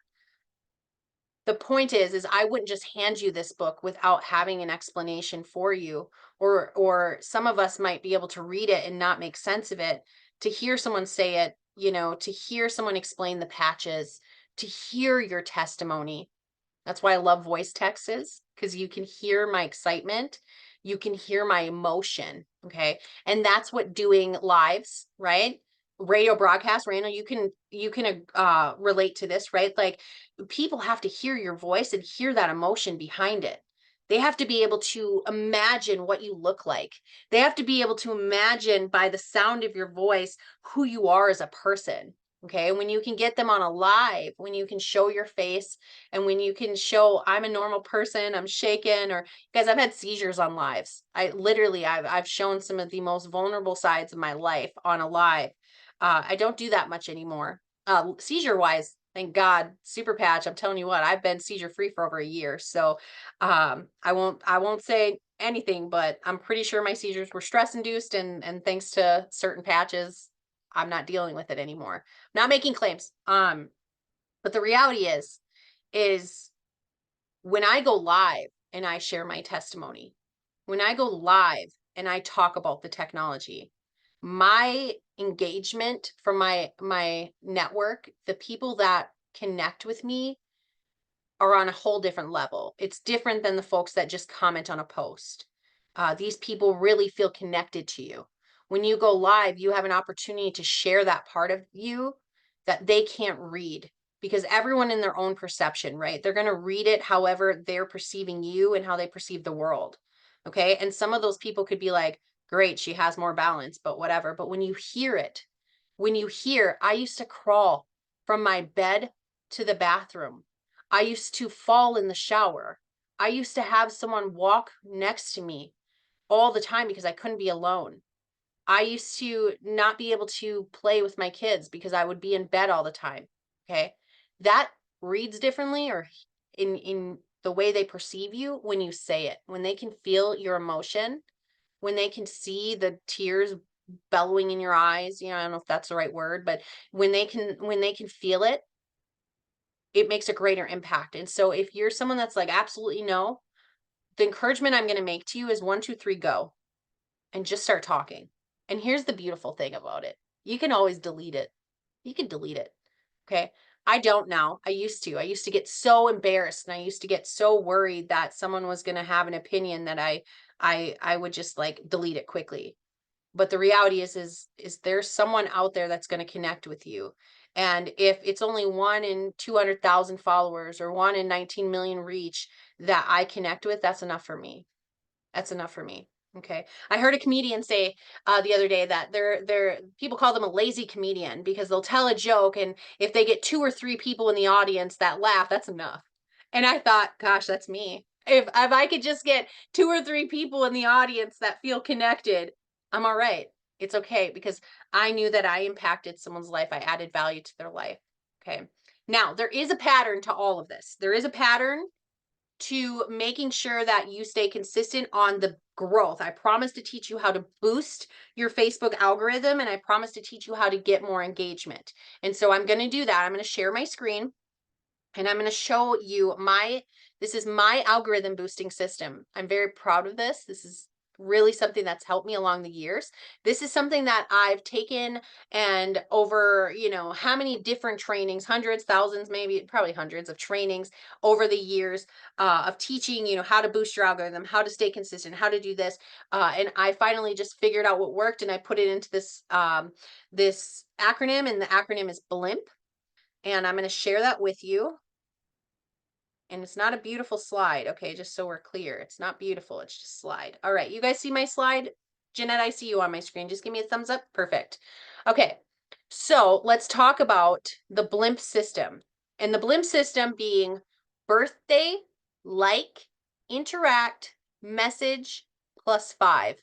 The point is I wouldn't just hand you this book without having an explanation for you, or some of us might be able to read it and not make sense of it. To hear someone say it, to hear someone explain the patches, to hear your testimony. That's why I love voice texts, because you can hear my excitement, you can hear my emotion. Okay. And that's what doing lives, right? Radio broadcast, Randall, you can relate to this, right? Like, people have to hear your voice and hear that emotion behind it. They have to be able to imagine what you look like. They have to be able to imagine by the sound of your voice who you are as a person. Okay. When you can get them on a live, when you can show your face, and when you can show I'm a normal person, I'm shaken, or guys, I've had seizures on lives. I've shown some of the most vulnerable sides of my life on a live. I don't do that much anymore. Seizure wise, thank God, super patch. I'm telling you what, I've been seizure free for over a year. So I won't say anything, but I'm pretty sure my seizures were stress induced, and thanks to certain patches, I'm not dealing with it anymore. Not making claims. But the reality is when I go live and I share my testimony, when I go live and I talk about the technology, my engagement from my network, the people that connect with me, are on a whole different level. It's different than the folks that just comment on a post. These people really feel connected to you. When you go live, you have an opportunity to share that part of you that they can't read, because everyone in their own perception, right? They're going to read it however they're perceiving you and how they perceive the world. Okay. And some of those people could be like, great, she has more balance, but whatever. But when you hear it, I used to crawl from my bed to the bathroom. I used to fall in the shower. I used to have someone walk next to me all the time because I couldn't be alone. I used to not be able to play with my kids because I would be in bed all the time. Okay. That reads differently, or in the way they perceive you when you say it, when they can feel your emotion, when they can see the tears bellowing in your eyes. I don't know if that's the right word, but when they can feel it, it makes a greater impact. And so if you're someone that's like, absolutely no, the encouragement I'm going to make to you is 1, 2, 3, go, and just start talking. And here's the beautiful thing about it. You can always delete it. You can delete it. Okay. I don't now. I used to get so embarrassed, and I used to get so worried that someone was going to have an opinion that I would just like delete it quickly. But the reality is there's someone out there that's going to connect with you. And if it's only 1 in 200,000 followers or 1 in 19 million reach that I connect with, that's enough for me. That's enough for me. Okay. I heard a comedian say the other day that they're people call them a lazy comedian because they'll tell a joke, and if they get 2 or 3 people in the audience that laugh, that's enough. And I thought, gosh, that's me. If I could just get 2 or 3 people in the audience that feel connected, I'm all right. It's okay, because I knew that I impacted someone's life. I added value to their life. Okay. Now, there is a pattern to all of this. There is a pattern to making sure that you stay consistent on the growth. I promise to teach you how to boost your Facebook algorithm, and I promise to teach you how to get more engagement. And so I'm going to do that. I'm going to share my screen and I'm going to show you this is my algorithm boosting system. I'm very proud of this. This is really something that's helped me along the years. This is something that I've taken and over, how many different trainings, hundreds, thousands, maybe probably hundreds of trainings over the years of teaching, how to boost your algorithm, how to stay consistent, how to do this. And I finally just figured out what worked and I put it into this acronym, and the acronym is BLIMP. And I'm going to share that with you. And it's not a beautiful slide. Okay, just so we're clear. It's not beautiful. It's just slide. All right, you guys see my slide? Jeanette, I see you on my screen. Just give me a thumbs up. Perfect. Okay, so let's talk about the BLIMP system. And the BLIMP system being birthday, like, interact, message, +5.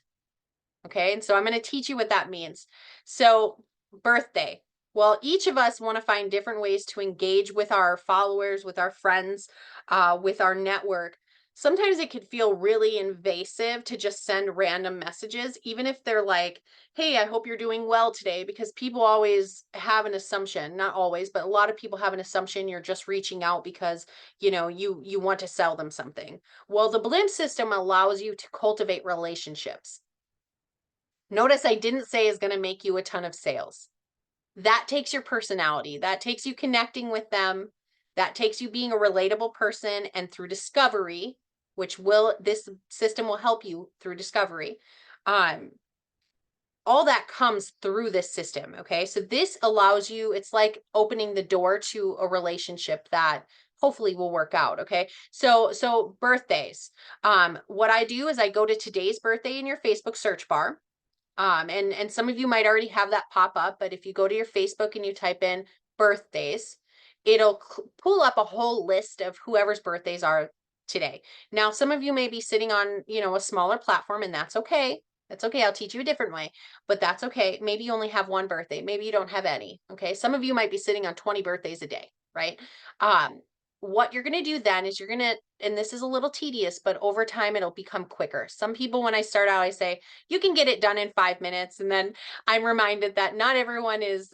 Okay, and so I'm going to teach you what that means. So birthday. Well, each of us want to find different ways to engage with our followers, with our friends, with our network. Sometimes it could feel really invasive to just send random messages, even if they're like, hey, I hope you're doing well today, because people always have an assumption, not always, but a lot of people have an assumption you're just reaching out because, you want to sell them something. Well, the BLIMP system allows you to cultivate relationships. Notice I didn't say is going to make you a ton of sales. That takes your personality. That takes you connecting with them. That takes you being a relatable person, and through discovery, this system will help you through discovery. All that comes through this system. Okay. So this allows you, it's like opening the door to a relationship that hopefully will work out. Okay. So birthdays. What I do is I go to today's birthday in your Facebook search bar. And some of you might already have that pop up, but if you go to your Facebook and you type in birthdays, it'll pull up a whole list of whoever's birthdays are today. Now, some of you may be sitting on, a smaller platform, and that's okay. That's okay. I'll teach you a different way, but that's okay. Maybe you only have one birthday. Maybe you don't have any. Okay. Some of you might be sitting on 20 birthdays a day, right? What you're going to do then is and this is a little tedious, but over time it'll become quicker. Some people, when I start out, I say, you can get it done in 5 minutes. And then I'm reminded that not everyone is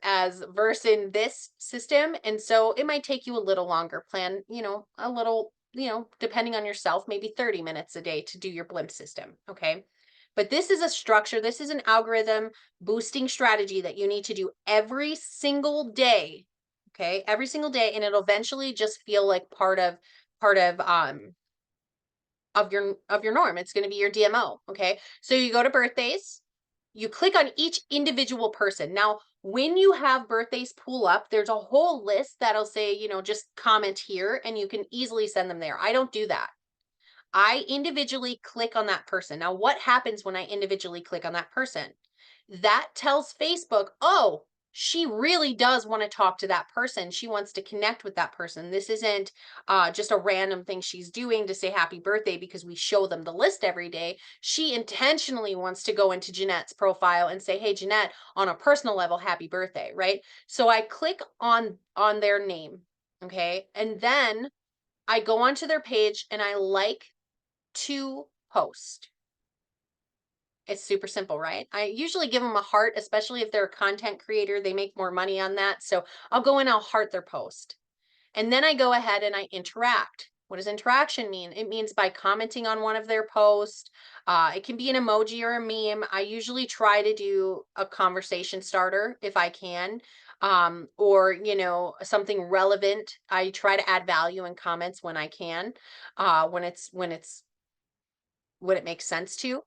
as versed in this system. And so it might take you a little longer. Plan, a little, depending on yourself, maybe 30 minutes a day to do your BLIMP system. Okay. But this is a structure. This is an algorithm boosting strategy that you need to do every single day. Okay. Every single day. And it'll eventually just feel like part of your norm. It's going to be your DMO. Okay. So you go to birthdays, you click on each individual person. Now, when you have birthdays pull up, there's a whole list that'll say, just comment here, and you can easily send them there. I don't do that. I individually click on that person. Now, what happens when I individually click on that person? That tells Facebook, oh, she really does want to talk to that person. She wants to connect with that person. This isn't just a random thing she's doing to say happy birthday because we show them the list every day. She intentionally wants to go into Jeanette's profile and say, hey, Jeanette, on a personal level, happy birthday, right? So I click on their name, okay? And then I go onto their page and I like to post. It's super simple, right? I usually give them a heart, especially if they're a content creator. They make more money on that. So I'll go and I'll heart their post. And then I go ahead and I interact. What does interaction mean? It means by commenting on one of their posts. It can be an emoji or a meme. I usually try to do a conversation starter if I can, or something relevant. I try to add value in comments when I can, when it makes sense to.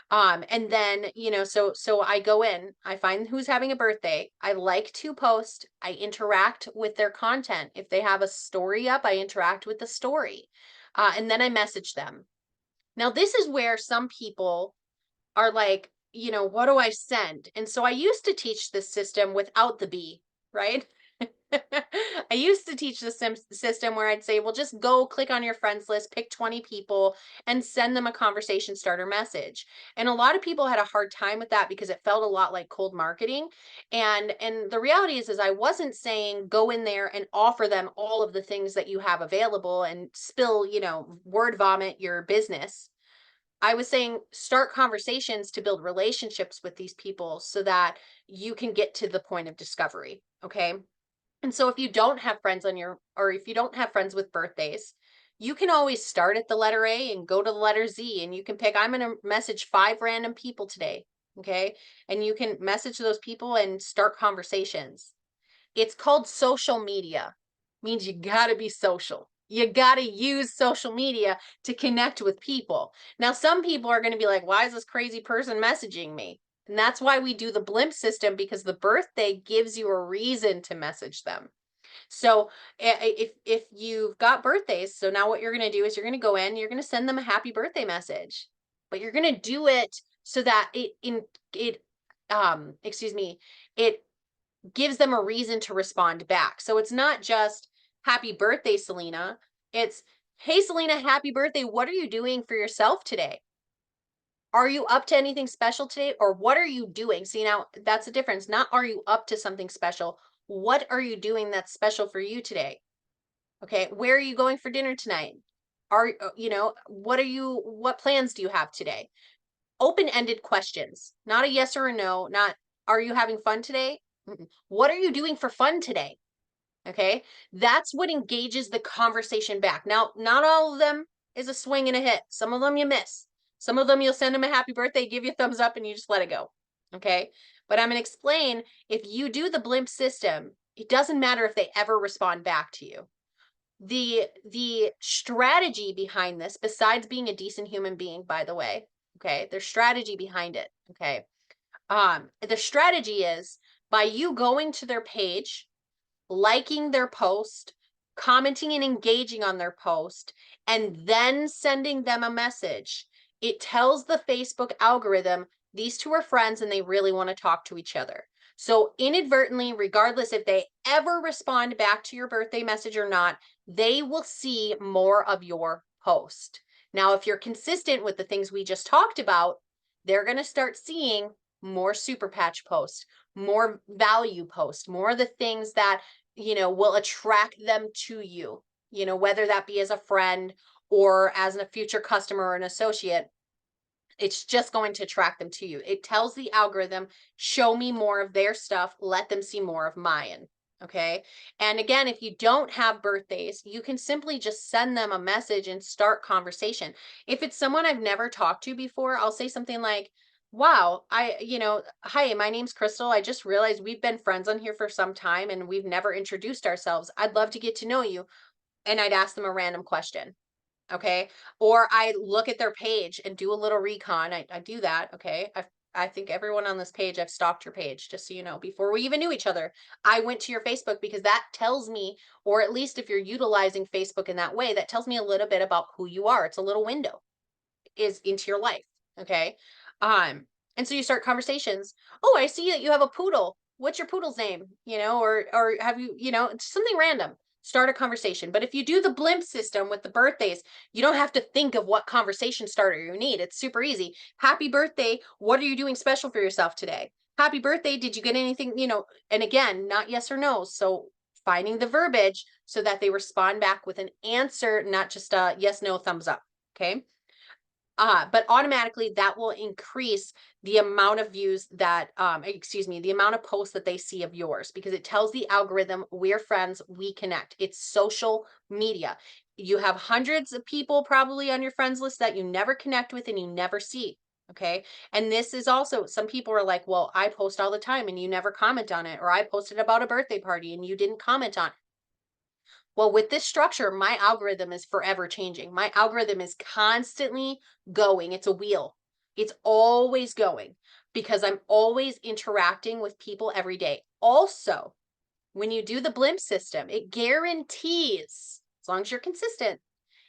And then, so I go in, I find who's having a birthday. I like to post, I interact with their content. If they have a story up, I interact with the story. And then I message them. Now, this is where some people are like, what do I send? And so I used to teach this system without the B, right? I used to teach the system where I'd say, well, just go click on your friends list, pick 20 people, and send them a conversation starter message. And a lot of people had a hard time with that because it felt a lot like cold marketing. And the reality is I wasn't saying go in there and offer them all of the things that you have available and spill, word vomit your business. I was saying start conversations to build relationships with these people so that you can get to the point of discovery. Okay. And so if you don't have friends or if you don't have friends with birthdays, you can always start at the letter A and go to the letter Z, and you can pick, I'm going to message 5 random people today. Okay. And you can message those people and start conversations. It's called social media. Means you got to be social. You got to use social media to connect with people. Now, some people are going to be like, why is this crazy person messaging me? And that's why we do the blimp system, because the birthday gives you a reason to message them. So if you've got birthdays, so now what you're going to do is you're going to go in, you're going to send them a happy birthday message, but you're going to do it so that it gives them a reason to respond back. So it's not just happy birthday, Selena. It's, hey, Selena, happy birthday. What are you doing for yourself today? Are you up to anything special today? Or what are you doing? See, now that's the difference. Not are you up to something special? What are you doing that's special for you today? Okay. Where are you going for dinner tonight? What plans do you have today? Open-ended questions, not a yes or a no, not are you having fun today? What are you doing for fun today? Okay. That's what engages the conversation back. Now, not all of them is a swing and a hit. Some of them you miss. Some of them you'll send them a happy birthday, give you a thumbs up, and you just let it go. Okay. But I'm going to explain, if you do the blimp system, it doesn't matter if they ever respond back to you. The strategy behind this, besides being a decent human being, by the way, okay, there's strategy behind it. Okay. The strategy is by you going to their page, liking their post, commenting and engaging on their post, and then sending them a message. It tells the Facebook algorithm these two are friends and they really want to talk to each other. So inadvertently, regardless if they ever respond back to your birthday message or not, they will see more of your post. Now, if you're consistent with the things we just talked about, they're going to start seeing more super patch posts, more value posts, more of the things that will attract them to you, whether that be as a friend or as a future customer or an associate. It's just going to attract them to you. It tells the algorithm, show me more of their stuff, let them see more of mine. Okay. And again, if you don't have birthdays, you can simply just send them a message and start conversation. If it's someone I've never talked to before, I'll say something like, wow, hi, my name's Krystle. I just realized we've been friends on here for some time and we've never introduced ourselves. I'd love to get to know you. And I'd ask them a random question. Okay. Or I look at their page and do a little recon. I do that. Okay. I think everyone on this page, I've stalked your page, just so you know, before we even knew each other. I went to your Facebook because that tells me, or at least if you're utilizing Facebook in that way, that tells me a little bit about who you are. It's a little window is into your life. Okay. And so you start conversations. Oh, I see that you have a poodle. What's your poodle's name? Or have you, something random. Start a conversation. But if you do the blimp system with the birthdays, you don't have to think of what conversation starter you need. It's super easy. Happy birthday. What are you doing special for yourself today? Happy birthday. Did you get anything, and again, not yes or no. So finding the verbiage so that they respond back with an answer, not just a yes, no, thumbs up. Okay. But automatically that will increase the amount of views the amount of posts that they see of yours, because it tells the algorithm we're friends, we connect. It's social media. You have hundreds of people probably on your friends list that you never connect with and you never see. Okay. And this is also, some people are like, well, I post all the time and you never comment on it. Or I posted about a birthday party and you didn't comment on it. Well, with this structure, my algorithm is forever changing. My algorithm is constantly going. It's a wheel. It's always going because I'm always interacting with people every day. Also, when you do the blimp system, it guarantees, as long as you're consistent,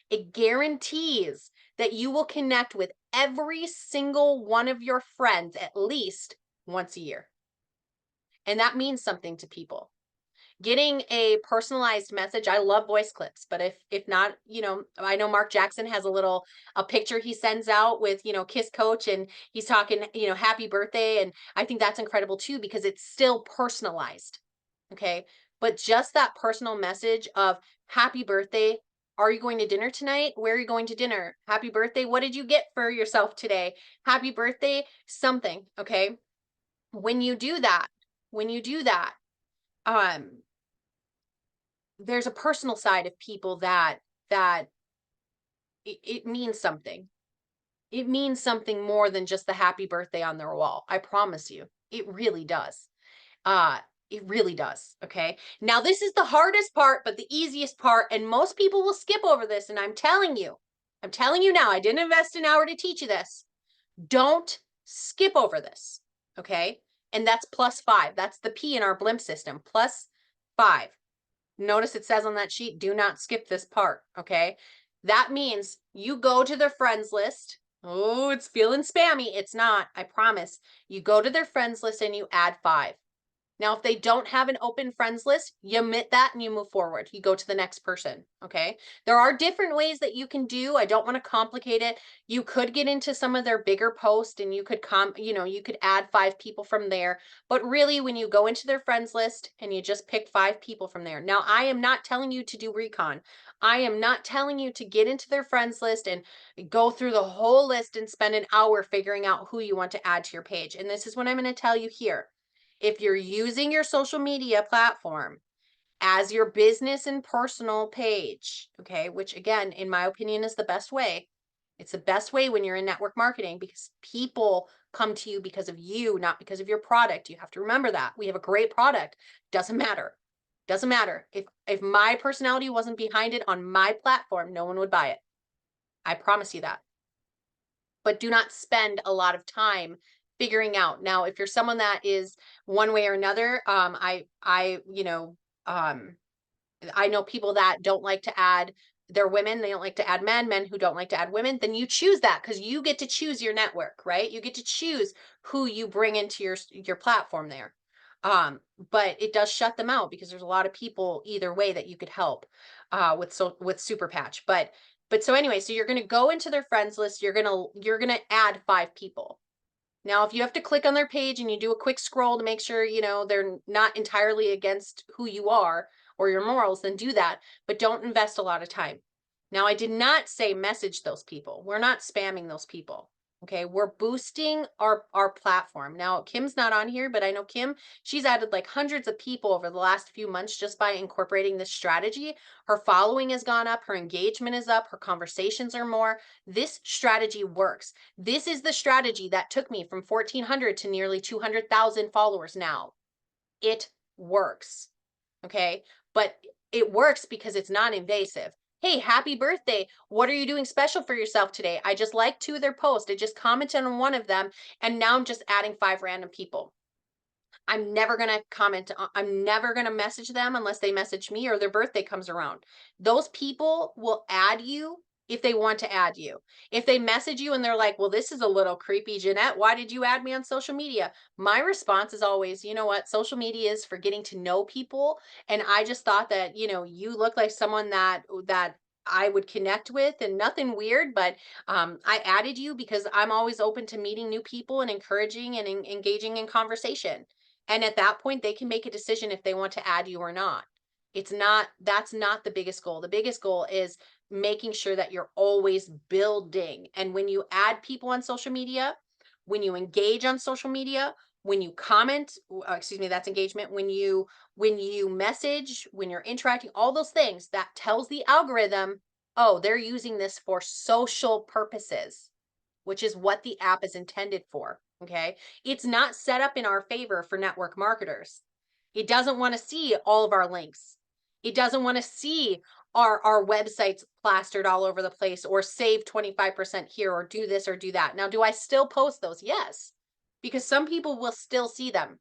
it guarantees that you will connect with every single one of your friends at least once a year. And that means something to people. getting a personalized message. I love voice clips, but if not, I know Mark Jackson has a picture he sends out with, Kiss Coach, and he's talking, happy birthday, and I think that's incredible too because it's still personalized. Okay? But just that personal message of happy birthday, are you going to dinner tonight? Where are you going to dinner? Happy birthday. What did you get for yourself today? Happy birthday, something, okay? When you do that, when you do that, um there's a personal side of people that it means something. It means something more than just the happy birthday on their wall. I promise you. It really does. Uh it really does. Okay. Now this is the hardest part, but the easiest part, and most people will skip over this. And I'm telling you now, I didn't invest an hour to teach you this. Don't skip over this. Okay. And that's +5. That's the P in our blimp system. +5. Notice it says on that sheet, do not skip this part, okay? That means you go to their friends list. Oh, it's feeling spammy. It's not, I promise. You go to their friends list and you add 5. Now, if they don't have an open friends list, you omit that and you move forward. You go to the next person, okay? There are different ways that you can do. I don't want to complicate it. You could get into some of their bigger posts and you could you could add 5 people from there. But really, when you go into their friends list and you just pick 5 people from there. Now, I am not telling you to do recon. I am not telling you to get into their friends list and go through the whole list and spend an hour figuring out who you want to add to your page. And this is what I'm going to tell you here. If you're using your social media platform as your business and personal page, okay, which again, in my opinion, is the best way. It's the best way when you're in network marketing because people come to you because of you, not because of your product. You have to remember that. We have a great product. Doesn't matter. Doesn't matter. If my personality wasn't behind it on my platform, no one would buy it. I promise you that. But do not spend a lot of time figuring out. Now, if you're someone that is one way or another, I know people that don't like to add they're women, they don't like to add men who don't like to add women, then you choose that because you get to choose your network, right? You get to choose who you bring into your platform there. But it does shut them out because there's a lot of people either way that you could help with Super Patch. But so anyway, so you're gonna go into their friends list, you're gonna add 5 people. Now, if you have to click on their page and you do a quick scroll to make sure, they're not entirely against who you are or your morals, then do that, but don't invest a lot of time. Now, I did not say message those people. We're not spamming those people. Okay, we're boosting our platform. Now, Kim's not on here, but I know Kim, she's added like hundreds of people over the last few months just by incorporating this strategy. Her following has gone up, her engagement is up, her conversations are more. This strategy works. This is the strategy that took me from 1,400 to nearly 200,000 followers now. It works. Okay. But it works because it's non invasive. Hey, happy birthday. What are you doing special for yourself today? I just liked 2 of their posts. I just commented on one of them. And now I'm just adding 5 random people. I'm never going to I'm never going to message them unless they message me or their birthday comes around. Those people will add you if they want to add you. If they message you and they're like, well, this is a little creepy, Jeanette. Why did you add me on social media? My response is always, you know what? Social media is for getting to know people. And I just thought that, you look like someone that I would connect with and nothing weird, but I added you because I'm always open to meeting new people and encouraging and engaging in conversation. And at that point, they can make a decision if they want to add you or not. That's not the biggest goal. The biggest goal is making sure that you're always building. And when you add people on social media, when you engage on social media, when you comment, excuse me, that's engagement. When you message, when you're interacting, all those things that tells the algorithm, oh, they're using this for social purposes, which is what the app is intended for. Okay. It's not set up in our favor for network marketers. It doesn't want to see all of our links. It doesn't want to see our websites plastered all over the place or save 25% here or do this or do that. Now, do I still post those? Yes, because some people will still see them,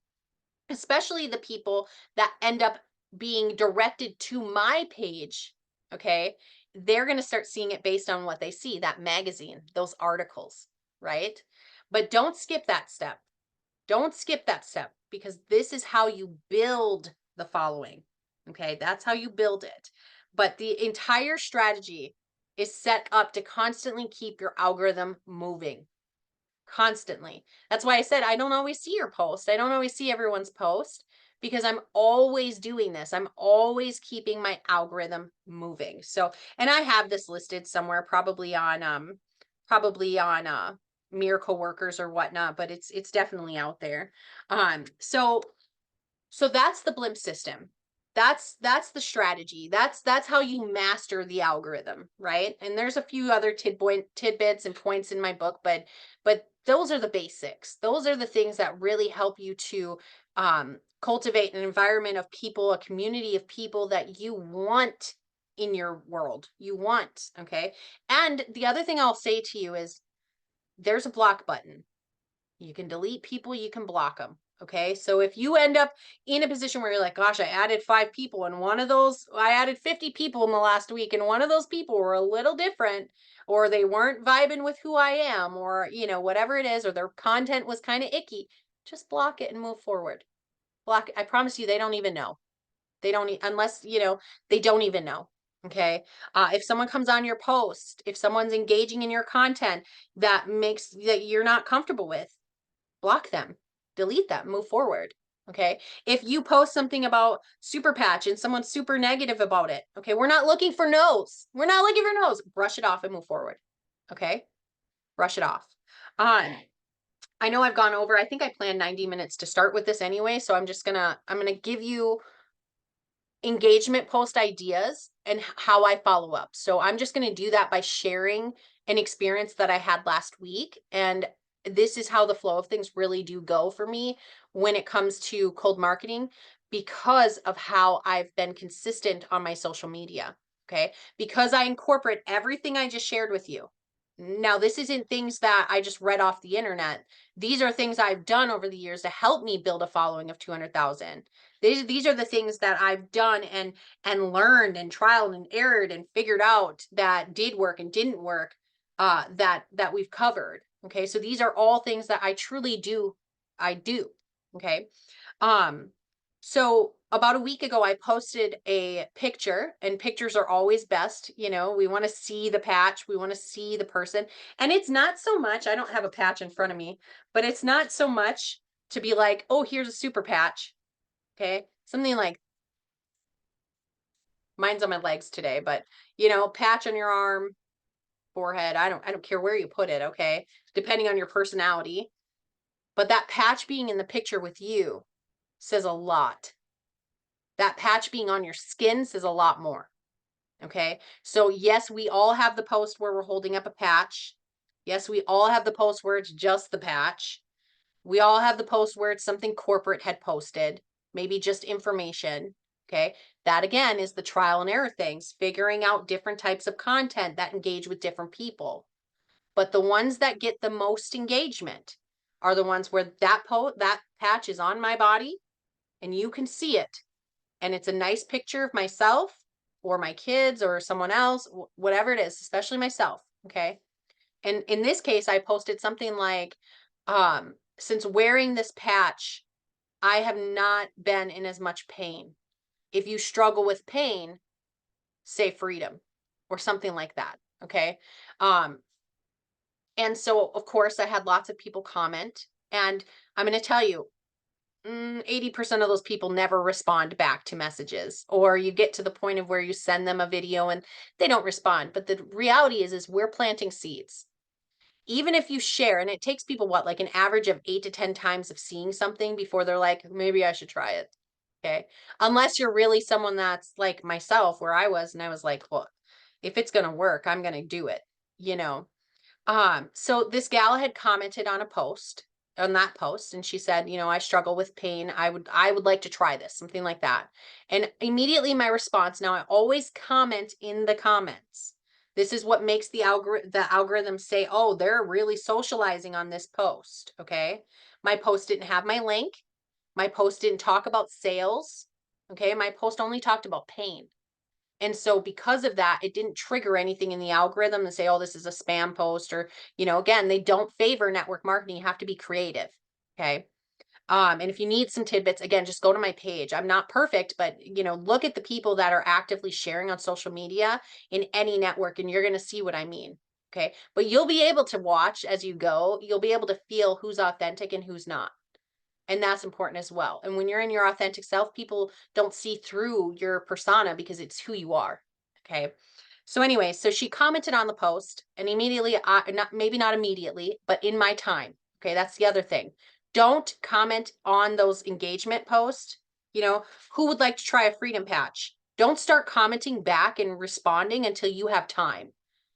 especially the people that end up being directed to my page. Okay. They're going to start seeing it based on what they see, that magazine, those articles, right? But don't skip that step. Don't skip that step because this is how you build the following. Okay, that's how you build it. But the entire strategy is set up to constantly keep your algorithm moving. Constantly. That's why I said I don't always see your post. I don't always see everyone's post because I'm always doing this. I'm always keeping my algorithm moving. So, and I have this listed somewhere, probably on Miracle Workers or whatnot, but it's definitely out there. So that's the blimp system. That's the strategy. That's how you master the algorithm, right? And there's a few other tidbits and points in my book, but those are the basics. Those are the things that really help you to cultivate an environment of people, a community of people that you want in your world. You want, okay? And the other thing I'll say to you is there's a block button. You can delete people, you can block them. Okay. So if you end up in a position where you're like, gosh, I added 5 people and one of those, I added 50 people in the last week and one of those people were a little different, or they weren't vibing with who I am, or, whatever it is, or their content was kind of icky, just block it and move forward. Block it. I promise you, they don't even know. They don't, unless, they don't even know. Okay. If someone comes on your post, if someone's engaging in your content that you're not comfortable with, block them, delete them, move forward. Okay. If you post something about super patch and someone's super negative about it, okay, we're not looking for no's. We're not looking for no's. Brush it off and move forward. Okay. Brush it off. I know I've gone over, I think I planned 90 minutes to start with this anyway. So I'm going to give you engagement post ideas and how I follow up. So I'm just going to do that by sharing an experience that I had last week. And this is how the flow of things really do go for me when it comes to cold marketing, because of how I've been consistent on my social media. Okay. Because I incorporate everything I just shared with you. Now, this isn't things that I just read off the internet. These are things I've done over the years to help me build a following of 200,000. These are the things that I've done and learned and trialed and errored and figured out that did work and didn't work, that we've covered. Okay, so these are all things that I truly do. I do. Okay. Um, so about a week ago, I posted a picture, and pictures are always best. We want to see the patch, we want to see the person. And it's not so much, I don't have a patch in front of me, but it's not so much to be like, oh, here's a super patch. Okay. Something like mine's on my legs today, but patch on your arm, forehead. I don't care where you put it. Okay. Depending on your personality. But that patch being in the picture with you says a lot. That patch being on your skin says a lot more. Okay. So yes, we all have the post where we're holding up a patch. Yes, we all have the post where it's just the patch. We all have the post where it's something corporate had posted, maybe just information. Okay. That again is the trial and error things, figuring out different types of content that engage with different people. But the ones that get the most engagement are the ones where that patch is on my body and you can see it. And it's a nice picture of myself or my kids or someone else, whatever it is, especially myself. Okay. And in this case, I posted something like, since wearing this patch, I have not been in as much pain. If you struggle with pain, say freedom or something like that. Okay. Um, and so, of course, I had lots of people comment. And I'm going to tell you, 80% of those people never respond back to messages, or you get to the point of where you send them a video and they don't respond. But the reality is we're planting seeds. Even if you share, and it takes people like an average of 8 to 10 times of seeing something before they're like, maybe I should try it. Okay. Unless you're really someone that's like myself, where I was, and I was like, well, if it's going to work, I'm going to do it, you know? So this gal had commented on that post, and she said, I struggle with pain. I would like to try this, something like that. And immediately my response, now I always comment in the comments. This is what makes the algorithm say, oh, they're really socializing on this post. Okay. My post didn't have my link. My post didn't talk about sales. Okay. My post only talked about pain. And so because of that, it didn't trigger anything in the algorithm to say, oh, this is a spam post, or, again, they don't favor network marketing. You have to be creative. Okay. And if you need some tidbits, again, just go to my page. I'm not perfect, but look at the people that are actively sharing on social media in any network, and you're going to see what I mean. Okay. But you'll be able to watch as you go. You'll be able to feel who's authentic and who's not. And that's important as well. And when you're in your authentic self, people don't see through your persona because it's who you are. Okay. So anyway, so she commented on the post, and immediately, not maybe not immediately, but in my time. Okay, that's the other thing. Don't comment on those engagement posts. You know, who would like to try a freedom patch? Don't start commenting back and responding until you have time.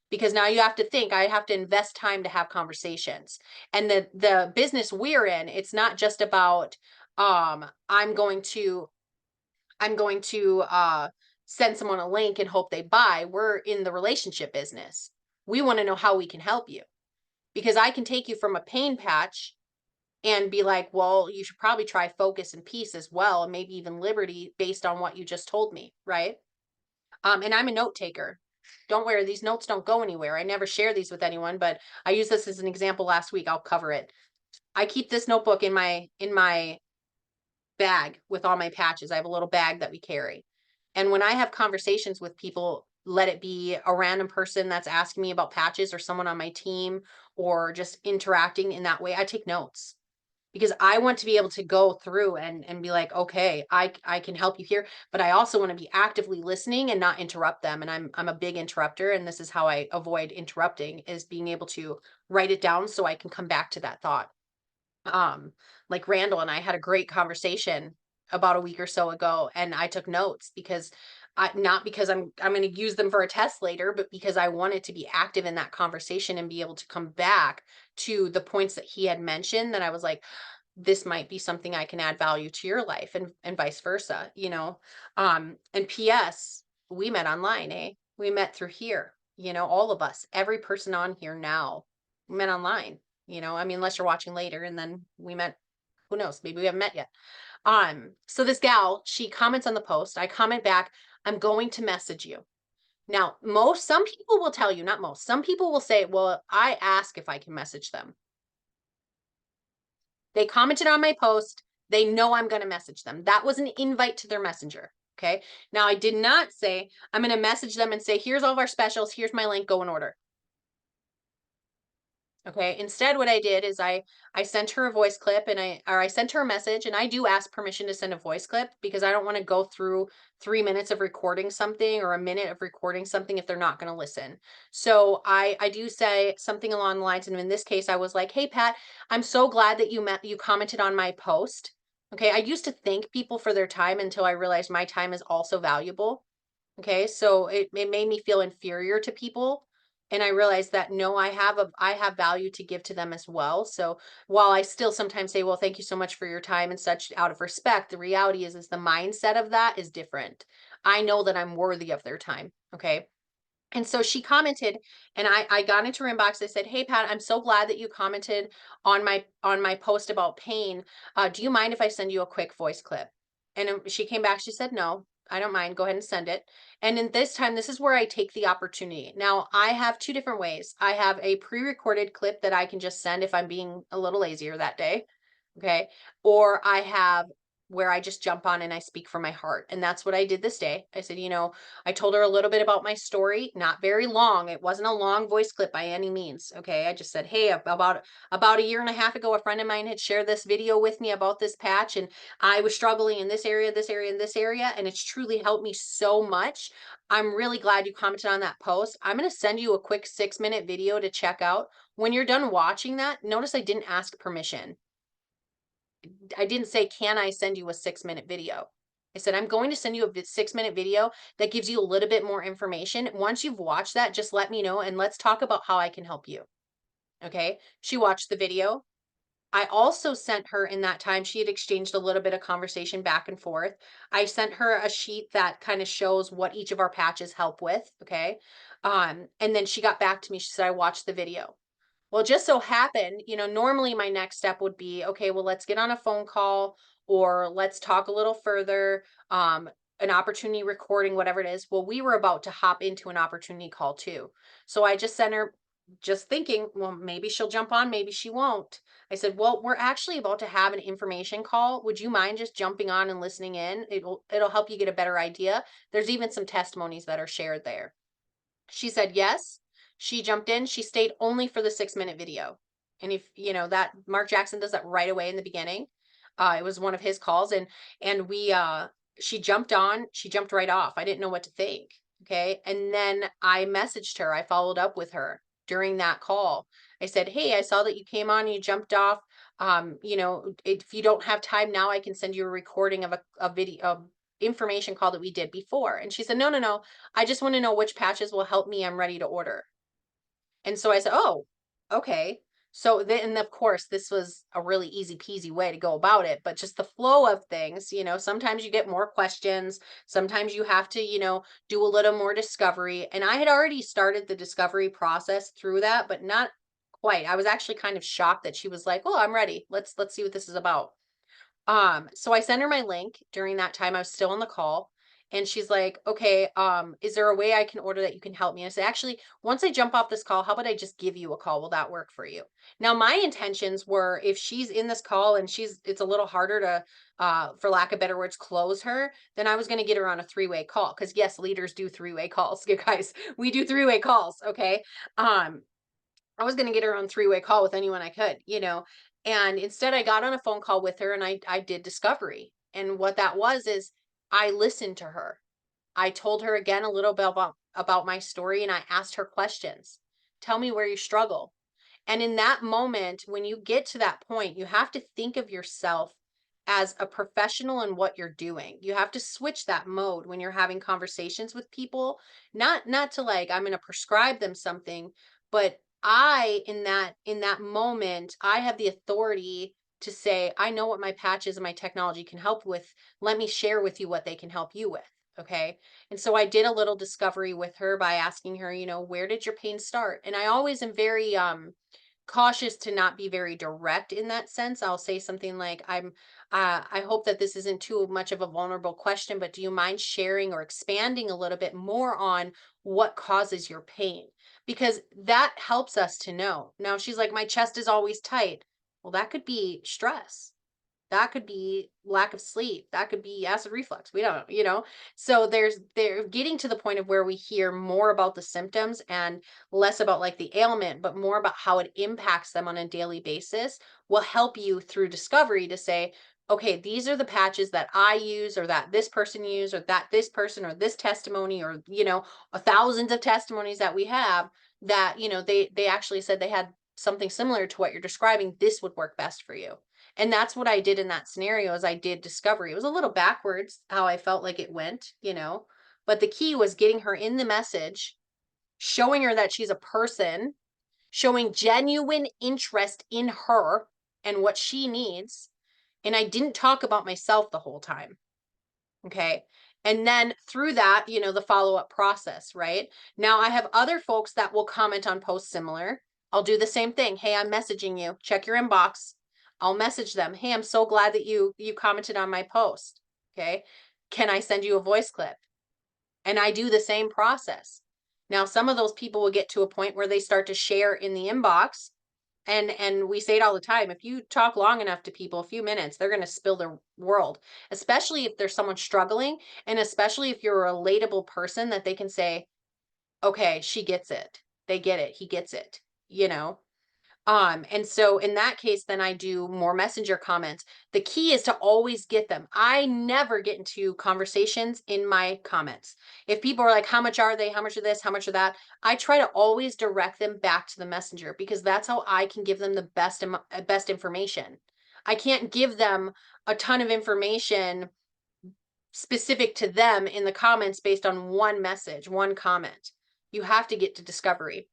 Because now you have to think, I have to invest time to have conversations. And the business we're in, it's not just about I'm going to send someone a link and hope they buy. We're in the relationship business. We want to know how we can help you, because I can take you from a pain patch and be like, well, you should probably try focus and peace as well, and maybe even liberty based on what you just told me, right? And I'm a note taker. Don't worry, these notes don't go anywhere. I never share these with anyone, but I used this as an example last week. I'll cover it. I keep this notebook in my bag with all my patches. I have a little bag that we carry. And when I have conversations with people, let it be a random person that's asking me about patches or someone on my team or just interacting in that way, I take notes because I want to be able to go through and be like, okay, I can help you here, but I also want to be actively listening and not interrupt them. And I'm a big interrupter, and this is how I avoid interrupting, is being able to write it down so I can come back to that thought. um like Randall and I had a great conversation about a week or so ago, and I took notes because I not because I'm going to use them for a test later, but because I wanted to be active in that conversation and be able to come back to the points that he had mentioned, that I was like, this might be something I can add value to your life, and vice versa. And PS, we met online, eh? We met through here, all of us, every person on here now, we met online. I mean, unless you're watching later and then we met, who knows, maybe we haven't met yet. So this gal, she comments on the post, I comment back, I'm going to message you. Now, some people will tell you, not most, some people will say, well, I ask if I can message them. They commented on my post. They know I'm going to message them. That was an invite to their messenger. Okay. Now, I did not say I'm going to message them and say, here's all of our specials. Here's my link. Go in order. Okay. Instead, what I did is I sent her a voice clip, and I sent her a message, and I do ask permission to send a voice clip because I don't want to go through 3 minutes of recording something or a minute of recording something if they're not going to listen. So I do say something along the lines, and in this case, I was like, hey Pat, I'm so glad that you commented on my post. Okay. I used to thank people for their time until I realized my time is also valuable. Okay, so it made me feel inferior to people. And I realized that no, I have value to give to them as well. So while I still sometimes say, well, thank you so much for your time and such out of respect, the reality is the mindset of that is different. I know that I'm worthy of their time. Okay. And so she commented, and I got into her inbox. I said, hey Pat, I'm so glad that you commented on my post about pain. Do you mind if I send you a quick voice clip? And she came back, she said, no, I don't mind, go ahead and send it. And in this time, this is where I take the opportunity. Now I have two different ways. I have a pre-recorded clip that I can just send if I'm being a little lazier that day. Okay. Or I have where I just jump on and I speak from my heart. And that's what I did this day. I said, I told her a little bit about my story, not very long. It wasn't a long voice clip by any means. Okay. I just said, hey, about a year and a half ago, a friend of mine had shared this video with me about this patch, and I was struggling in this area, this area, and this area. And it's truly helped me so much. I'm really glad you commented on that post. I'm going to send you a quick 6-minute video to check out. When you're done watching that, notice I didn't ask permission. I didn't say, can I send you a 6-minute video? I said, I'm going to send you a 6-minute video that gives you a little bit more information. Once you've watched that, just let me know and let's talk about how I can help you. Okay. She watched the video. I also sent her, in that time, she had exchanged a little bit of conversation back and forth. I sent her a sheet that kind of shows what each of our patches help with. Okay. And then she got back to me. She said, I watched the video. Well, it just so happened, normally my next step would be, okay, well, let's get on a phone call or let's talk a little further, an opportunity recording, whatever it is. Well, we were about to hop into an opportunity call too. So I just sent her just thinking, well, maybe she'll jump on, maybe she won't. I said, well, we're actually about to have an information call. Would you mind just jumping on and listening in? It'll help you get a better idea. There's even some testimonies that are shared there. She said yes. She jumped in. She stayed only for the 6-minute video. And if you know that Mark Jackson does that right away in the beginning. It was one of his calls, and we she jumped on, she jumped right off. I didn't know what to think. Okay. And then I messaged her. I followed up with her during that call. I said, hey, I saw that you came on, you jumped off. If you don't have time now, I can send you a recording of a video information call that we did before. And she said, no, no, no. I just want to know which patches will help me. I'm ready to order. And so I said, oh, okay. So then, and of course, this was a really easy peasy way to go about it, but just the flow of things, sometimes you get more questions. Sometimes you have to, do a little more discovery. And I had already started the discovery process through that, but not quite. I was actually kind of shocked that she was like, oh, I'm ready. Let's see what this is about. So I sent her my link during that time. I was still on the call. And she's like, okay, is there a way I can order that you can help me? I said, actually, once I jump off this call, how about I just give you a call? Will that work for you? Now, my intentions were if she's in this call and it's a little harder to, for lack of better words, close her, then I was going to get her on a 3-way call. Cause yes, leaders do 3-way calls. You guys, we do 3-way calls. Okay. Um, I was going to get her on 3-way call with anyone I could. And instead I got on a phone call with her and I did discovery. And what that was is I listened to her. I told her again a little bit about my story and I asked her questions. Tell me where you struggle. And in that moment, when you get to that point, you have to think of yourself as a professional in what you're doing. You have to switch that mode when you're having conversations with people, not to like I'm going to prescribe them something, but I in that moment, I have the authority to say, I know what my patches and my technology can help with. Let me share with you what they can help you with. Okay. And so I did a little discovery with her by asking her, where did your pain start? And I always am very cautious to not be very direct in that sense. I'll say something like, I hope that this isn't too much of a vulnerable question, but do you mind sharing or expanding a little bit more on what causes your pain? Because that helps us to know. Now she's like, my chest is always tight. Well, that could be stress. That could be lack of sleep. That could be acid reflux. We don't. So they're getting to the point of where we hear more about the symptoms and less about like the ailment, but more about how it impacts them on a daily basis will help you through discovery to say, okay, these are the patches that I use or that this person used or that this person or this testimony or, thousands of testimonies that we have that, they actually said they had something similar to what you're describing. This would work best for you. And that's what I did in that scenario is I did discovery. It was a little backwards how I felt like it went. But the key was getting her in the message, showing her that she's a person, showing genuine interest in her and what she needs. And I didn't talk about myself the whole time. Okay. And then through that, the follow-up process, right? Now I have other folks that will comment on posts similar. I'll do the same thing. Hey, I'm messaging you. Check your inbox. I'll message them. Hey, I'm so glad that you commented on my post. Okay. Can I send you a voice clip? And I do the same process. Now, some of those people will get to a point where they start to share in the inbox. And we say it all the time. If you talk long enough to people, a few minutes, they're going to spill their world, especially if there's someone struggling. And especially if you're a relatable person that they can say, okay, she gets it. They get it. He gets it, you know? And so in that case, then I do more messenger comments. The key is to always get them. I never get into conversations in my comments. If people are like, how much are they? How much of this? How much of that? I try to always direct them back to the messenger because that's how I can give them the best information. I can't give them a ton of information specific to them in the comments based on one message, one comment. You have to get to discovery.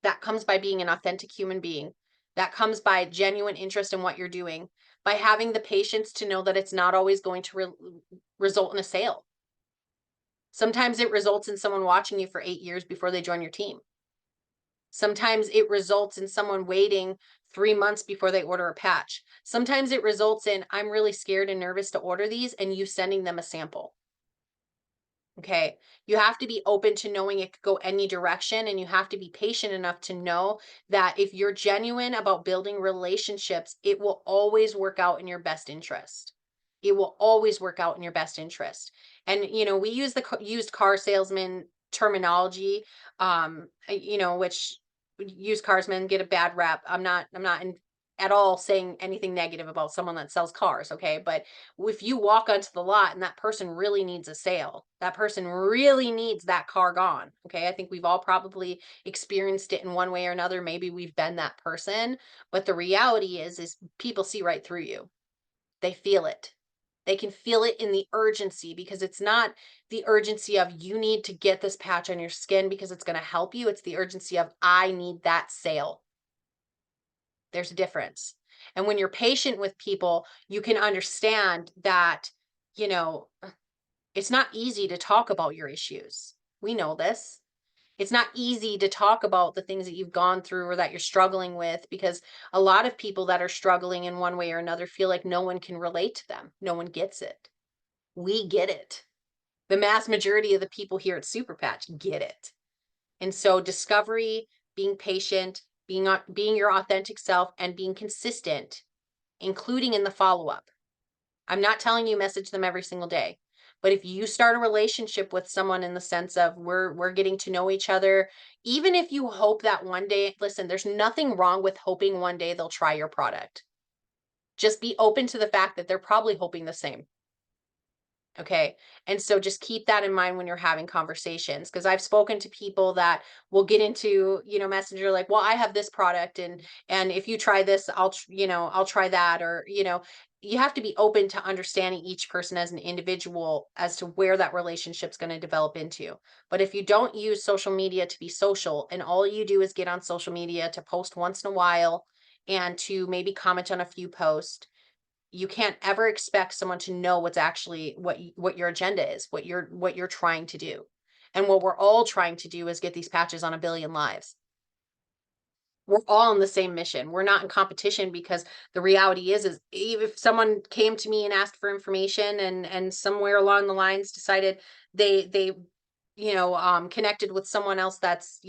That comes by being an authentic human being. That comes by genuine interest in what you're doing, by having the patience to know that it's not always going to result in a sale. Sometimes it results in someone watching you for 8 years before they join your team. Sometimes it results in someone waiting 3 months before they order a patch. Sometimes it results in, I'm really scared and nervous to order these, and you sending them a sample. Okay. You have to be open to knowing it could go any direction, and you have to be patient enough to know that if you're genuine about building relationships, it will always work out in your best interest. It will always work out in your best interest. And we use the used car salesman terminology, which used carsmen get a bad rep. I'm not at all saying anything negative about someone that sells cars, okay? But if you walk onto the lot and that person really needs a sale, that person really needs that car gone. Okay. I think we've all probably experienced it in one way or another. Maybe we've been that person, but the reality is people see right through you. They feel it. They can feel it in the urgency, because it's not the urgency of you need to get this patch on your skin because it's going to help you. It's the urgency of I need that sale. There's a difference. And when you're patient with people, you can understand that, you know, it's not easy to talk about your issues. We know this. It's not easy to talk about the things that you've gone through or that you're struggling with, because a lot of people that are struggling in one way or another feel like no one can relate to them. No one gets it. We get it. The mass majority of the people here at Super Patch get it. And so discovery, being patient, being your authentic self, and being consistent, including in the follow-up. I'm not telling you message them every single day. But if you start a relationship with someone in the sense of we're getting to know each other, even if you hope that one day, listen, there's nothing wrong with hoping one day they'll try your product. Just be open to the fact that they're probably hoping the same. Okay. And so just keep that in mind when you're having conversations. Cause I've spoken to people that will get into, Messenger, like, well, I have this product, and if you try this, I'll try that. Or, you have to be open to understanding each person as an individual as to where that relationship's going to develop into. But if you don't use social media to be social, and all you do is get on social media to post once in a while and to maybe comment on a few posts, you can't ever expect someone to know what's actually what your agenda is, what you're trying to do. And what we're all trying to do is get these patches on a billion lives. We're all in the same mission. We're not in competition, because the reality is if someone came to me and asked for information, and somewhere along the lines decided they connected with someone else that's,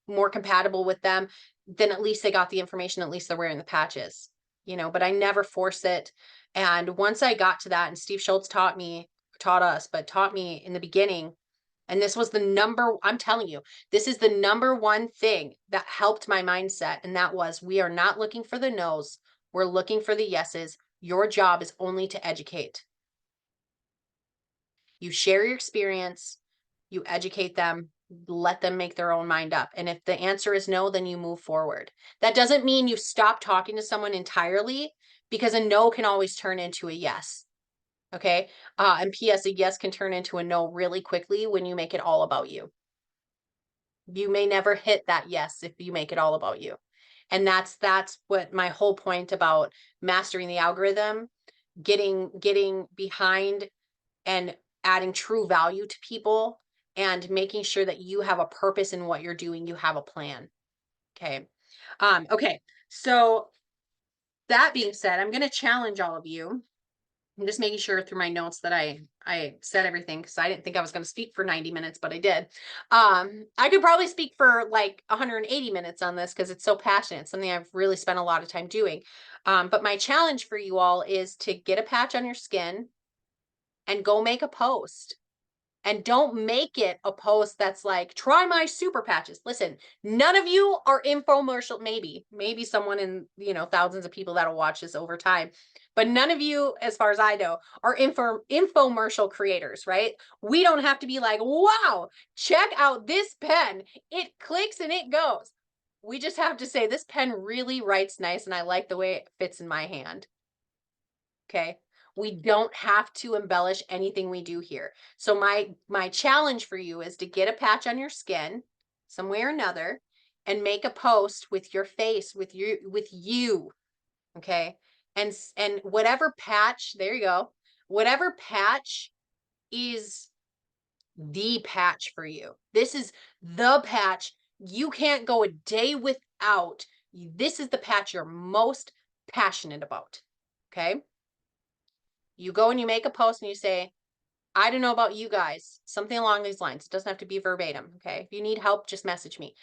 more compatible with them, then at least they got the information, at least they're wearing the patches, but I never force it. And once I got to that, and Steve Schultz taught me in the beginning, and this was I'm telling you, this is the number one thing that helped my mindset. And that was, we are not looking for the no's, we're looking for the yeses. Your job is only to educate. You share your experience, you educate them, let them make their own mind up. And if the answer is no, then you move forward. That doesn't mean you stop talking to someone entirely, because a no can always turn into a yes. Okay. And P.S., a yes can turn into a no really quickly when you make it all about you. You may never hit that yes if you make it all about you. And that's what my whole point about mastering the algorithm, getting behind and adding true value to people, and making sure that you have a purpose in what you're doing, you have a plan. Okay. Okay. So that being said, I'm going to challenge all of you. I'm just making sure through my notes that I said everything, because I didn't think I was going to speak for 90 minutes, but I did. I could probably speak for like 180 minutes on this, because it's so passionate. It's something I've really spent a lot of time doing. But my challenge for you all is to get a patch on your skin and go make a post. And don't make it a post that's like, try my super patches. Listen, none of you are infomercial. Maybe someone in, thousands of people that'll watch this over time. But none of you, as far as I know, are infomercial creators, right? We don't have to be like, wow, check out this pen. It clicks and it goes. We just have to say, this pen really writes nice, and I like the way it fits in my hand. Okay. We don't have to embellish anything we do here. So my challenge for you is to get a patch on your skin some way or another, and make a post with your face, with you. Okay. And whatever patch, there you go. Whatever patch is the patch for you. This is the patch. You can't go a day without. This is the patch you're most passionate about. Okay. You go and you make a post and you say, I don't know about you guys, something along these lines. It doesn't have to be verbatim. Okay. If you need help, just message me.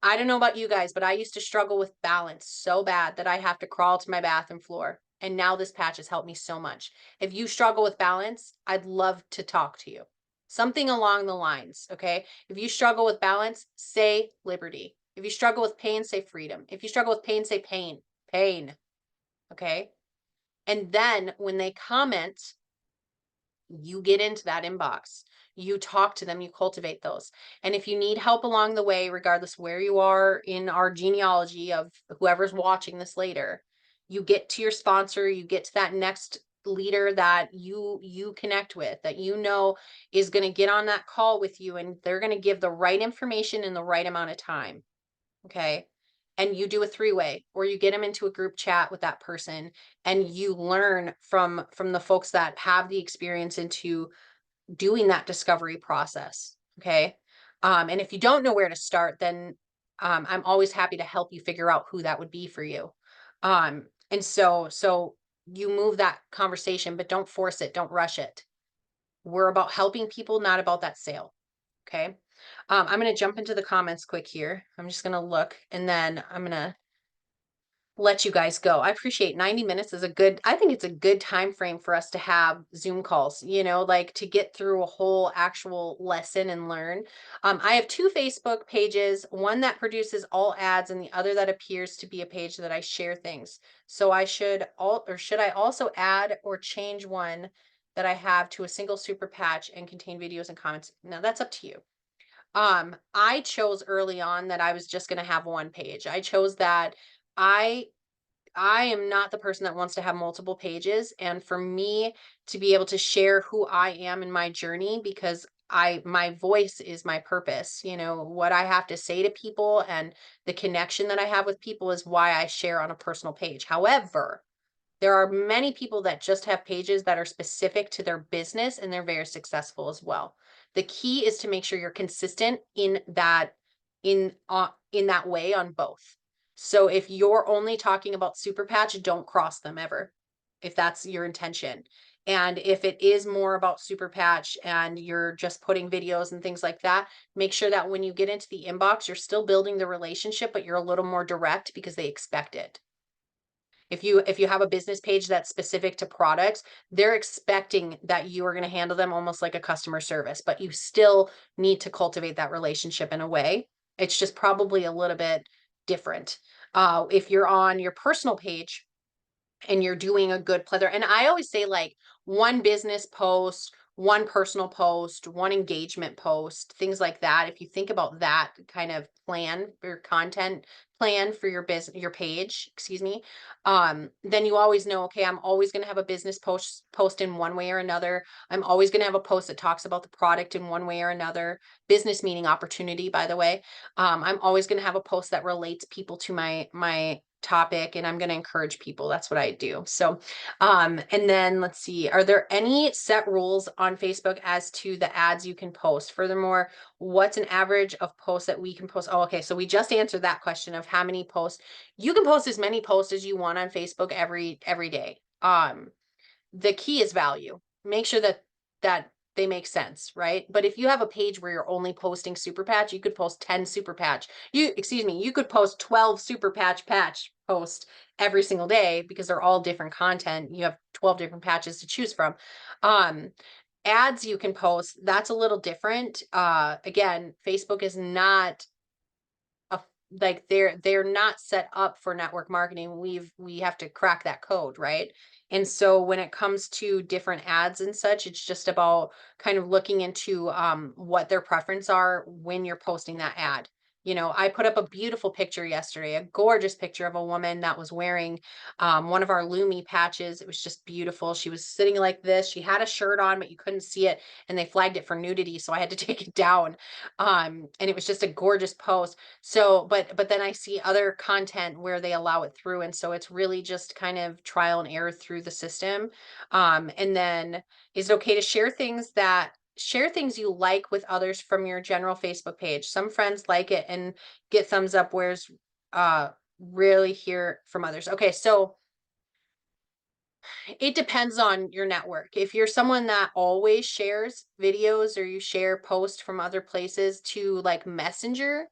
I don't know about you guys, but I used to struggle with balance so bad that I have to crawl to my bathroom floor. And now this patch has helped me so much. If you struggle with balance, I'd love to talk to you. Something along the lines, okay? If you struggle with balance, say liberty. If you struggle with pain, say freedom. If you struggle with pain, say pain. Pain, okay? And then when they comment, you get into that inbox, you talk to them, you cultivate those. And if you need help along the way, regardless where you are in our genealogy of whoever's watching this later, you get to your sponsor, you get to that next leader that you connect with, that you know is going to get on that call with you, and they're going to give the right information in the right amount of time. Okay. And you do a three-way, or you get them into a group chat with that person, and you learn from the folks that have the experience into doing that discovery process. Okay. And if you don't know where to start, then I'm always happy to help you figure out who that would be for you. And so you move that conversation, but don't force it, don't rush it. We're about helping people, not about that sale. Okay. I'm going to jump into the comments quick here. I'm just going to look, and then I'm going to let you guys go. I appreciate 90 minutes is a good, I think it's a good time frame for us to have Zoom calls, like to get through a whole actual lesson and learn. I have two Facebook pages, one that produces all ads and the other that appears to be a page that I share things. So should I also add or change one that I have to a single super patch and contain videos and comments? Now that's up to you. I chose early on that I was just going to have one page. I chose that I I am not the person that wants to have multiple pages, and for me to be able to share who I am in my journey, because my voice is my purpose. What I have to say to people and the connection that I have with people is why I share on a personal page. However, there are many people that just have pages that are specific to their business, and they're very successful as well. The key is to make sure you're consistent in that way on both. So if you're only talking about super patch, don't cross them ever, if that's your intention. And if it is more about super patch and you're just putting videos and things like that, make sure that when you get into the inbox, you're still building the relationship, but you're a little more direct because they expect it. If you have a business page that's specific to products, they're expecting that you are going to handle them almost like a customer service, but you still need to cultivate that relationship in a way. It's just probably a little bit different. If you're on your personal page and you're doing a good plethora, and I always say like one business post, one personal post, one engagement post, things like that. If you think about that kind of plan or content plan for your business, your page, excuse me, then you always know, okay, I'm always going to have a business post in one way or another. I'm always going to have a post that talks about the product in one way or another. Business meaning opportunity, by the way. I'm always going to have a post that relates people to my topic, and I'm going to encourage people. That's what I do. So, and then let's see, are there any set rules on Facebook as to the ads you can post? Furthermore, what's an average of posts that we can post? Oh, okay. So we just answered that question of how many posts. You can post as many posts as you want on Facebook every day. The key is value. Make sure that they make sense, right? But if you have a page where you're only posting super patch, you could post 10 super patch. You could post 12 super patch posts every single day because they're all different content. You have 12 different patches to choose from. Ads you can post, that's a little different. Again, Facebook is not like they're not set up for network marketing. We have to crack that code, right? And so when it comes to different ads and such, it's just about kind of looking into what their preference are when you're posting that ad. I put up a beautiful picture yesterday, a gorgeous picture of a woman that was wearing one of our Lumi patches. It was just beautiful. She was sitting like this. She had a shirt on, but you couldn't see it, and they flagged it for nudity, so I had to take it down. And it was just a gorgeous post. So, but then I see other content where they allow it through. And so it's really just kind of trial and error through the system. And then is it okay to share things you like with others from your general Facebook page? Some friends like it and get thumbs up, whereas really hear from others. Okay, so It depends on your network. If you're someone that always shares videos or you share posts from other places to like Messenger,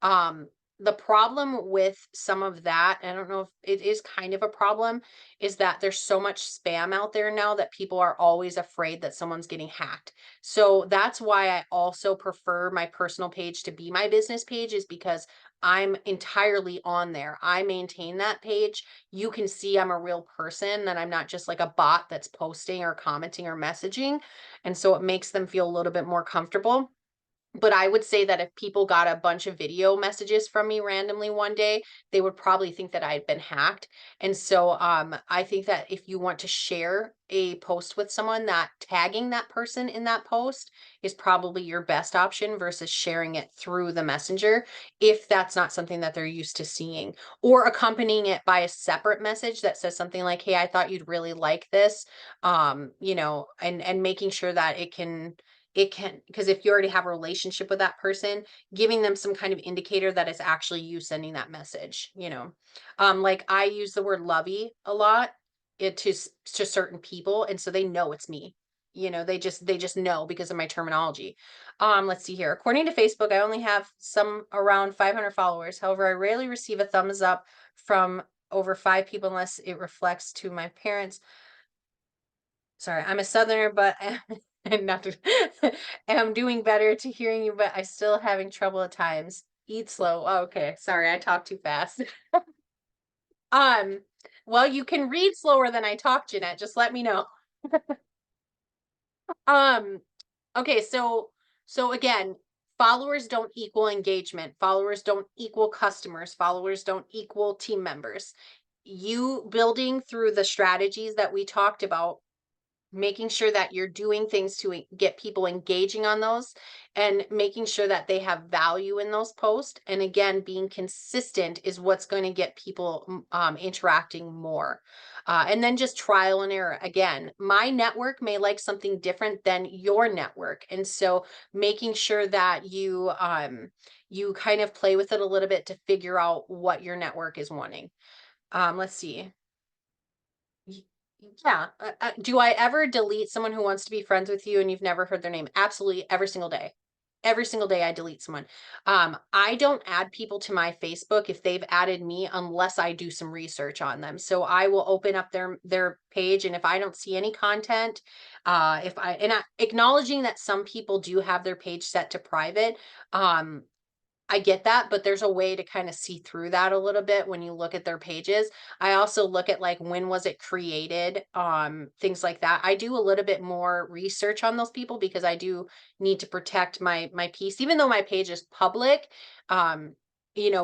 um, the problem with some of that, I don't know if it is kind of a problem, is that there's so much spam out there now that people are always afraid that someone's getting hacked. So that's why I also prefer my personal page to be my business page, is because I'm entirely on there. I maintain that page. You can see I'm a real person, that I'm not just like a bot that's posting or commenting or messaging. And so it makes them feel a little bit more comfortable. But I would say that if people got a bunch of video messages from me randomly one day, they would probably think that I had been hacked. And so I think that if you want to share a post with someone, that tagging that person in that post is probably your best option versus sharing it through the messenger, if that's not something that they're used to seeing, or accompanying it by a separate message that says something like, "Hey, I thought you'd really like this," and making sure that it can, because if you already have a relationship with that person, giving them some kind of indicator that it's actually you sending that message. Like I use the word lovey a lot, to certain people, and so they know it's me. They just know because of my terminology. Let's see here. According to Facebook, I only have some around 500 followers. However, I rarely receive a thumbs up from over 5 people unless it reflects to my parents. Sorry, I'm a Southerner, but and not to, am doing better to hearing you, but I still having trouble at times. Eat slow. Oh, okay, sorry, I talk too fast. Um, well, you can read slower than I talk, Jeanette. Just let me know. Um, okay, so again, followers don't equal engagement. Followers don't equal customers. Followers don't equal team members. You building through the strategies that we talked about, making sure that you're doing things to get people engaging on those, and making sure that they have value in those posts, and again being consistent, is what's going to get people interacting more. And then just trial and error. Again, my network may like something different than your network, and so making sure that you kind of play with it a little bit to figure out what your network is wanting. Let's see. Y- Yeah. Do I ever delete someone who wants to be friends with you and you've never heard their name? Absolutely, every single day. Every single day I delete someone. I don't add people to my Facebook if they've added me unless I do some research on them. So I will open up their page, and if I don't see any content, if I and I, acknowledging that some people do have their page set to private, um, I get that, but there's a way to kind of see through that a little bit when you look at their pages. I also look at like when was it created, things like that. I do a little bit more research on those people because I do need to protect my peace, even though my page is public. Um,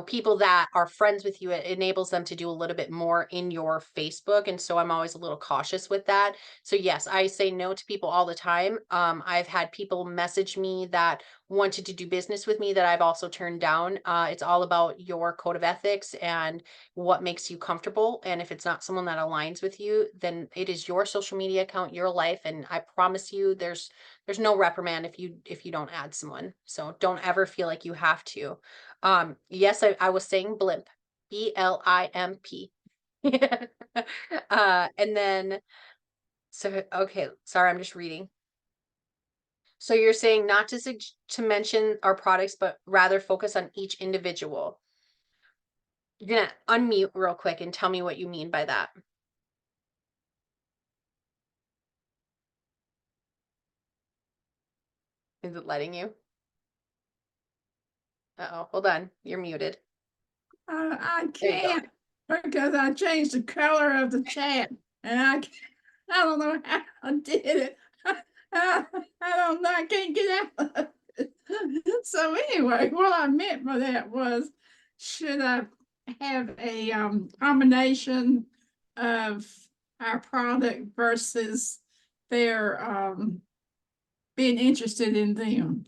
people that are friends with you, it enables them to do a little bit more in your Facebook, and so I'm always a little cautious with that. So yes, I say no to people all the time. I've had people message me that wanted to do business with me that I've also turned down. It's all about your code of ethics and what makes you comfortable. And if it's not someone that aligns with you, then it is your social media account, your life. And I promise you, there's no reprimand if you don't add someone. So don't ever feel like you have to. Yes, I was saying blimp, BLIMP. And then so okay, sorry, I'm just reading. So you're saying not to mention our products, but rather focus on each individual. You're gonna unmute real quick and tell me what you mean by that. Is it letting you? Uh-oh, hold on. You're muted. I There you go. can't because I changed the color of the chat and I don't know how I did it. I don't know. I can't get out of it. So anyway, what I meant by that was, should I have a combination of our product versus their being interested in them?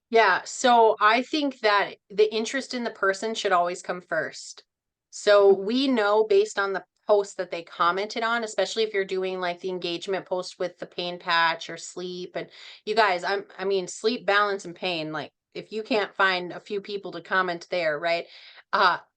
Yeah, so I think that the interest in the person should always come first. So we know based on the post that they commented on, especially if you're doing like the engagement post with the pain patch or sleep. And you guys, I mean sleep, balance, and pain. Like if you can't find a few people to comment there, right?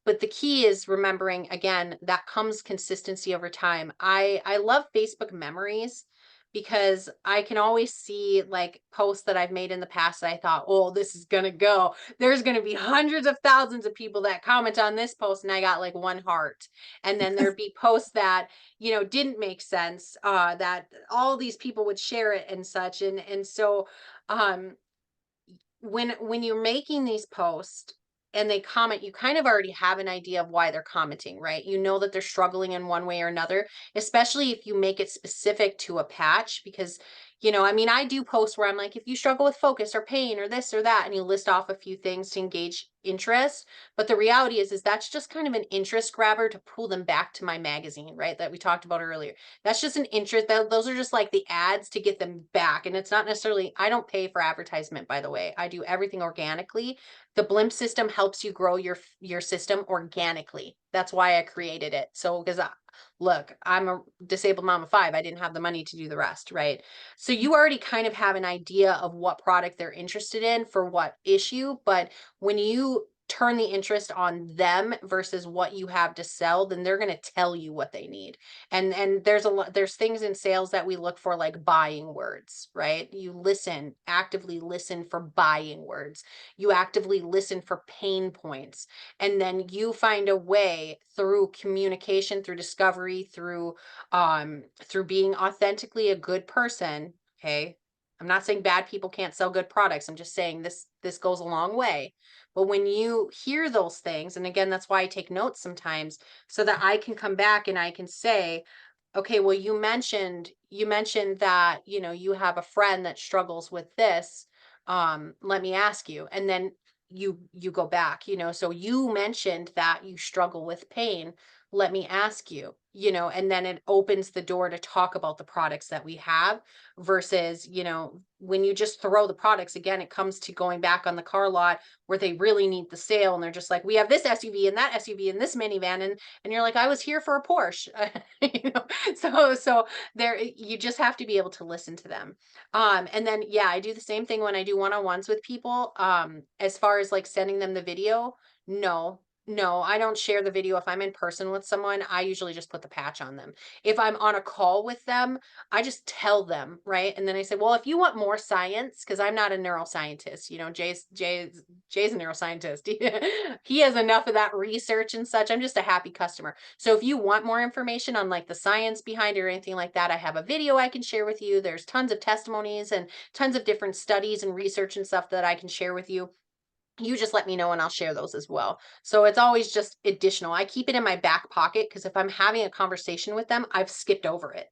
But the key is remembering, again, that comes consistency over time. I love Facebook memories because I can always see like posts that I've made in the past that I thought, oh, this is gonna go. There's gonna be hundreds of thousands of people that comment on this post, and I got like one heart. And then there'd be posts that, didn't make sense, that all these people would share it and such. And so um when you're making these posts and they comment, you kind of already have an idea of why they're commenting, right? You know that they're struggling in one way or another, especially if you make it specific to a patch. Because, I mean, I do posts where I'm like, if you struggle with focus or pain or this or that, and you list off a few things to engage interest. But the reality is that's just kind of an interest grabber to pull them back to my magazine, right? That we talked about earlier. That's just an interest. Those are just like the ads to get them back. And it's not necessarily, I don't pay for advertisement, by the way. I do everything organically. The blimp system helps you grow your system organically. That's why I created it. So because look, I'm a disabled mom of 5. I didn't have the money to do the rest, right? So you already kind of have an idea of what product they're interested in for what issue. But when you turn the interest on them versus what you have to sell, then they're going to tell you what they need. And there's things in sales that we look for, like buying words, right? You actively listen for buying words. You actively listen for pain points, and then you find a way through communication, through discovery, through being authentically a good person. Okay, I'm not saying bad people can't sell good products. I'm just saying this goes a long way. But when you hear those things, and again, that's why I take notes sometimes, so that I can come back and I can say, okay, well, you mentioned that, you have a friend that struggles with this. Let me ask you. And then you go back, so you mentioned that you struggle with pain. Let me ask you, and then it opens the door to talk about the products that we have versus, when you just throw the products, again, it comes to going back on the car lot where they really need the sale, and they're just like, we have this SUV and that SUV and this minivan, and you're like, I was here for a Porsche. So there, you just have to be able to listen to them. And then, yeah, I do the same thing when I do one-on-ones with people. As far as like sending them the video, no, no, I don't share the video. If I'm in person with someone, I usually just put the patch on them. If I'm on a call with them, I just tell them, right? And then I say, well, if you want more science, because I'm not a neuroscientist, Jay's a neuroscientist. He has enough of that research and such. I'm just a happy customer. So if you want more information on like the science behind it or anything like that, I have a video I can share with you. There's tons of testimonies and tons of different studies and research and stuff that I can share with you. You just let me know and I'll share those as well. So it's always just additional. I keep it in my back pocket because if I'm having a conversation with them, I've skipped over it.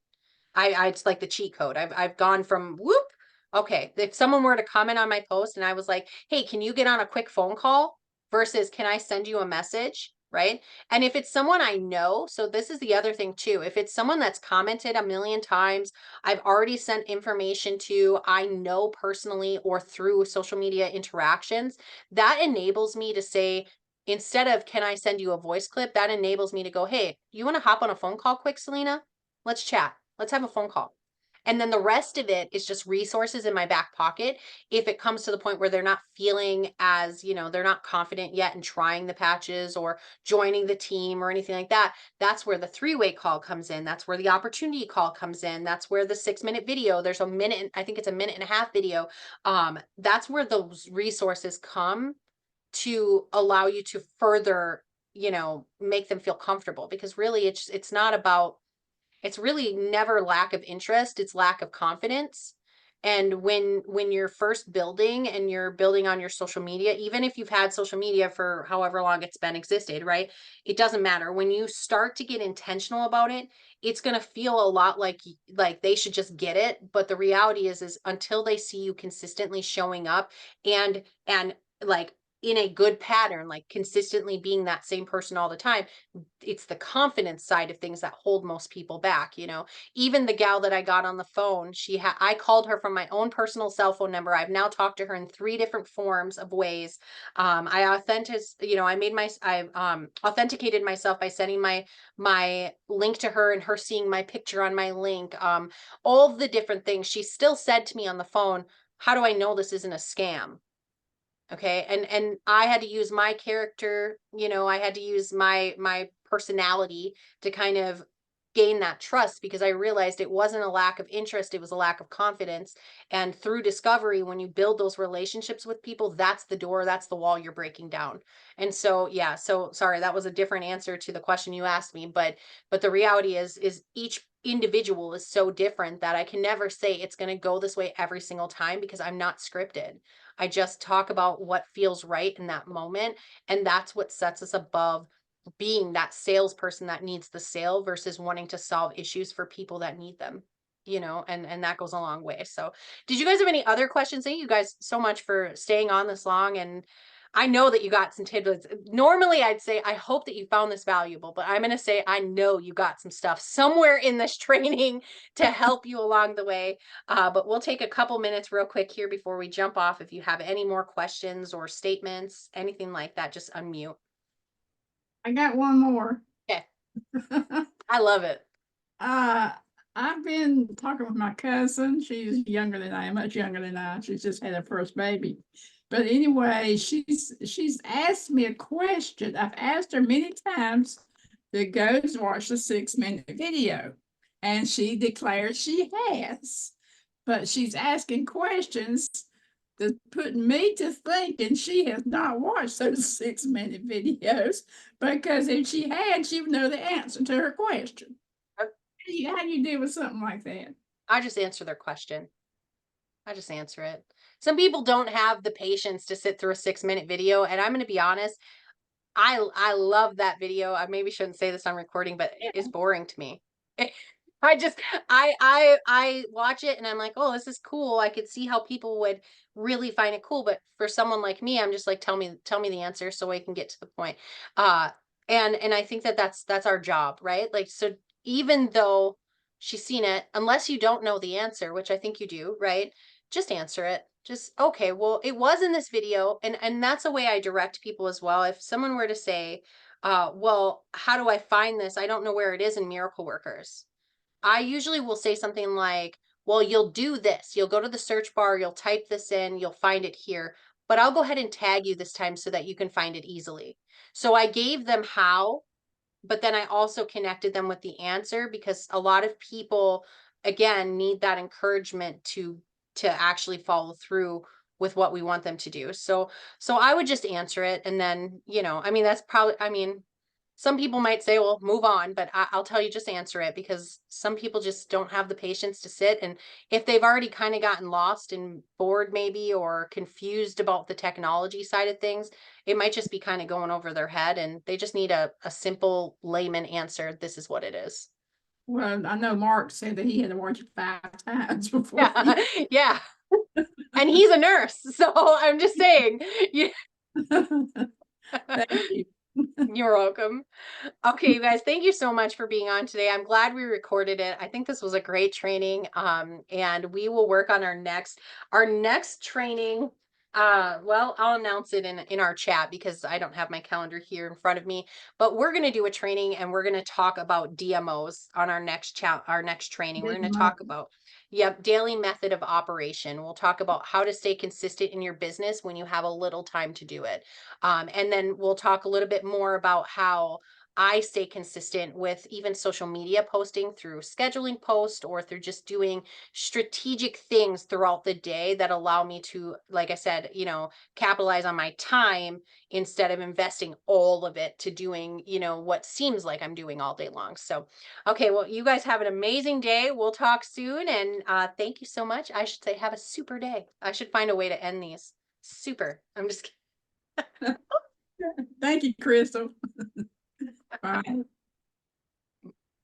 I it's like the cheat code. I've gone from whoop. Okay, if someone were to comment on my post and I was like, "Hey, can you get on a quick phone call?" versus "Can I send you a message?" Right? And if it's someone I know, so this is the other thing too. If it's someone that's commented a million times, I've already sent information to, I know personally or through social media interactions, that enables me to say, instead of "Can I send you a voice clip?" that enables me to go, "Hey, you want to hop on a phone call quick, Selena? Let's chat. Let's have a phone call." And then the rest of it is just resources in my back pocket. If it comes to the point where they're not feeling as, they're not confident yet in trying the patches or joining the team or anything like that, that's where the three-way call comes in. That's where the opportunity call comes in. That's where the 6-minute video, there's a minute, I think it's a minute and a half video. That's where those resources come to allow you to further, make them feel comfortable, because really it's not about, it's really never lack of interest, it's lack of confidence. And when you're first building and you're building on your social media, even if you've had social media for however long it's been existed, right? It doesn't matter. When you start to get intentional about it, it's going to feel a lot like they should just get it, but the reality is until they see you consistently showing up and like in a good pattern, like consistently being that same person all the time, it's the confidence side of things that hold most people back. Even the gal that I got on the phone, I called her from my own personal cell phone number. I've now talked to her in 3 different forms of ways. I authenticated myself by sending my link to her and her seeing my picture on my link. All of the different things. She still said to me on the phone, "How do I know this isn't a scam?" Okay. And I had to use my character, I had to use my personality to kind of gain that trust, because I realized it wasn't a lack of interest, it was a lack of confidence. And through discovery, when you build those relationships with people, that's the door, that's the wall you're breaking down. And so, yeah, so sorry, that was a different answer to the question you asked me, but the reality is each individual is so different that I can never say it's going to go this way every single time, because I'm not scripted. I just talk about what feels right in that moment. And that's what sets us above being that salesperson that needs the sale versus wanting to solve issues for people that need them, and that goes a long way. So, did you guys have any other questions? Thank you guys so much for staying on this long. And I know that you got some tidbits. Normally, I'd say, I hope that you found this valuable, but I'm going to say, I know you got some stuff somewhere in this training to help you along the way. But we'll take a couple minutes real quick here before we jump off. If you have any more questions or statements, anything like that, just unmute. I got one more. Okay. I love it. uh, I've been talking with my cousin. She's younger than I am, much younger than I. She's just had her first baby. But anyway, she's asked me a question. I've asked her many times to go watch the 6 minute video, and she declares she has. But she's asking questions that's putting me to thinking she has not watched those 6 minute videos, because if she had, she would know the answer to her question. How do you deal with something like that? I just answer their question. I just answer it. Some people don't have the patience to sit through a 6-minute video, and I'm going to be honest, I love that video. I maybe shouldn't say this on recording, but it is boring to me. I just I watch it and I'm like, "Oh, this is cool." I could see how people would really find it cool, but for someone like me, I'm just like, "Tell me the answer so I can get to the point." Uh and I think that that's our job, right? Like, so even though she's seen it, unless you don't know the answer, which I think you do, right? Just answer it. Just, okay, well, it was in this video. And that's a way I direct people as well. If someone were to say, well, how do I find this? I don't know where it is in Miracle Workers. I usually will say something like, well, you'll do this. You'll go to the search bar, you'll type this in, you'll find it here. But I'll go ahead and tag you this time so that you can find it easily. So I gave them how, but then I also connected them with the answer, because a lot of people, again, need that encouragement to actually follow through with what we want them to do. So I would just answer it, and then, I mean, that's probably, I mean, some people might say, well, move on, but I'll tell you, just answer it, because some people just don't have the patience to sit. And if they've already kind of gotten lost and bored, maybe, or confused about the technology side of things, it might just be kind of going over their head, and they just need a simple layman answer. This is what it is. Well, I know Mark said that he had to watch it 5 times before Yeah. he. Yeah. And he's a nurse. So I'm just saying. Yeah. Thank you. You're welcome. Okay, you guys, thank you so much for being on today. I'm glad we recorded it. I think this was a great training. And we will work on our next training. Well, I'll announce it in our chat, because I don't have my calendar here in front of me. But we're gonna do a training, and we're gonna talk about DMOs on our next training. We're gonna talk about, yep, daily method of operation. We'll talk about how to stay consistent in your business when you have a little time to do it. And then we'll talk a little bit more about how I stay consistent with even social media posting through scheduling posts, or through just doing strategic things throughout the day that allow me to, like I said, capitalize on my time instead of investing all of it to doing, what seems like I'm doing all day long. So, okay, well, you guys have an amazing day. We'll talk soon. And thank you so much. I should say, have a super day. I should find a way to end these. Super. I'm just kidding. Thank you, Krystle. Bye.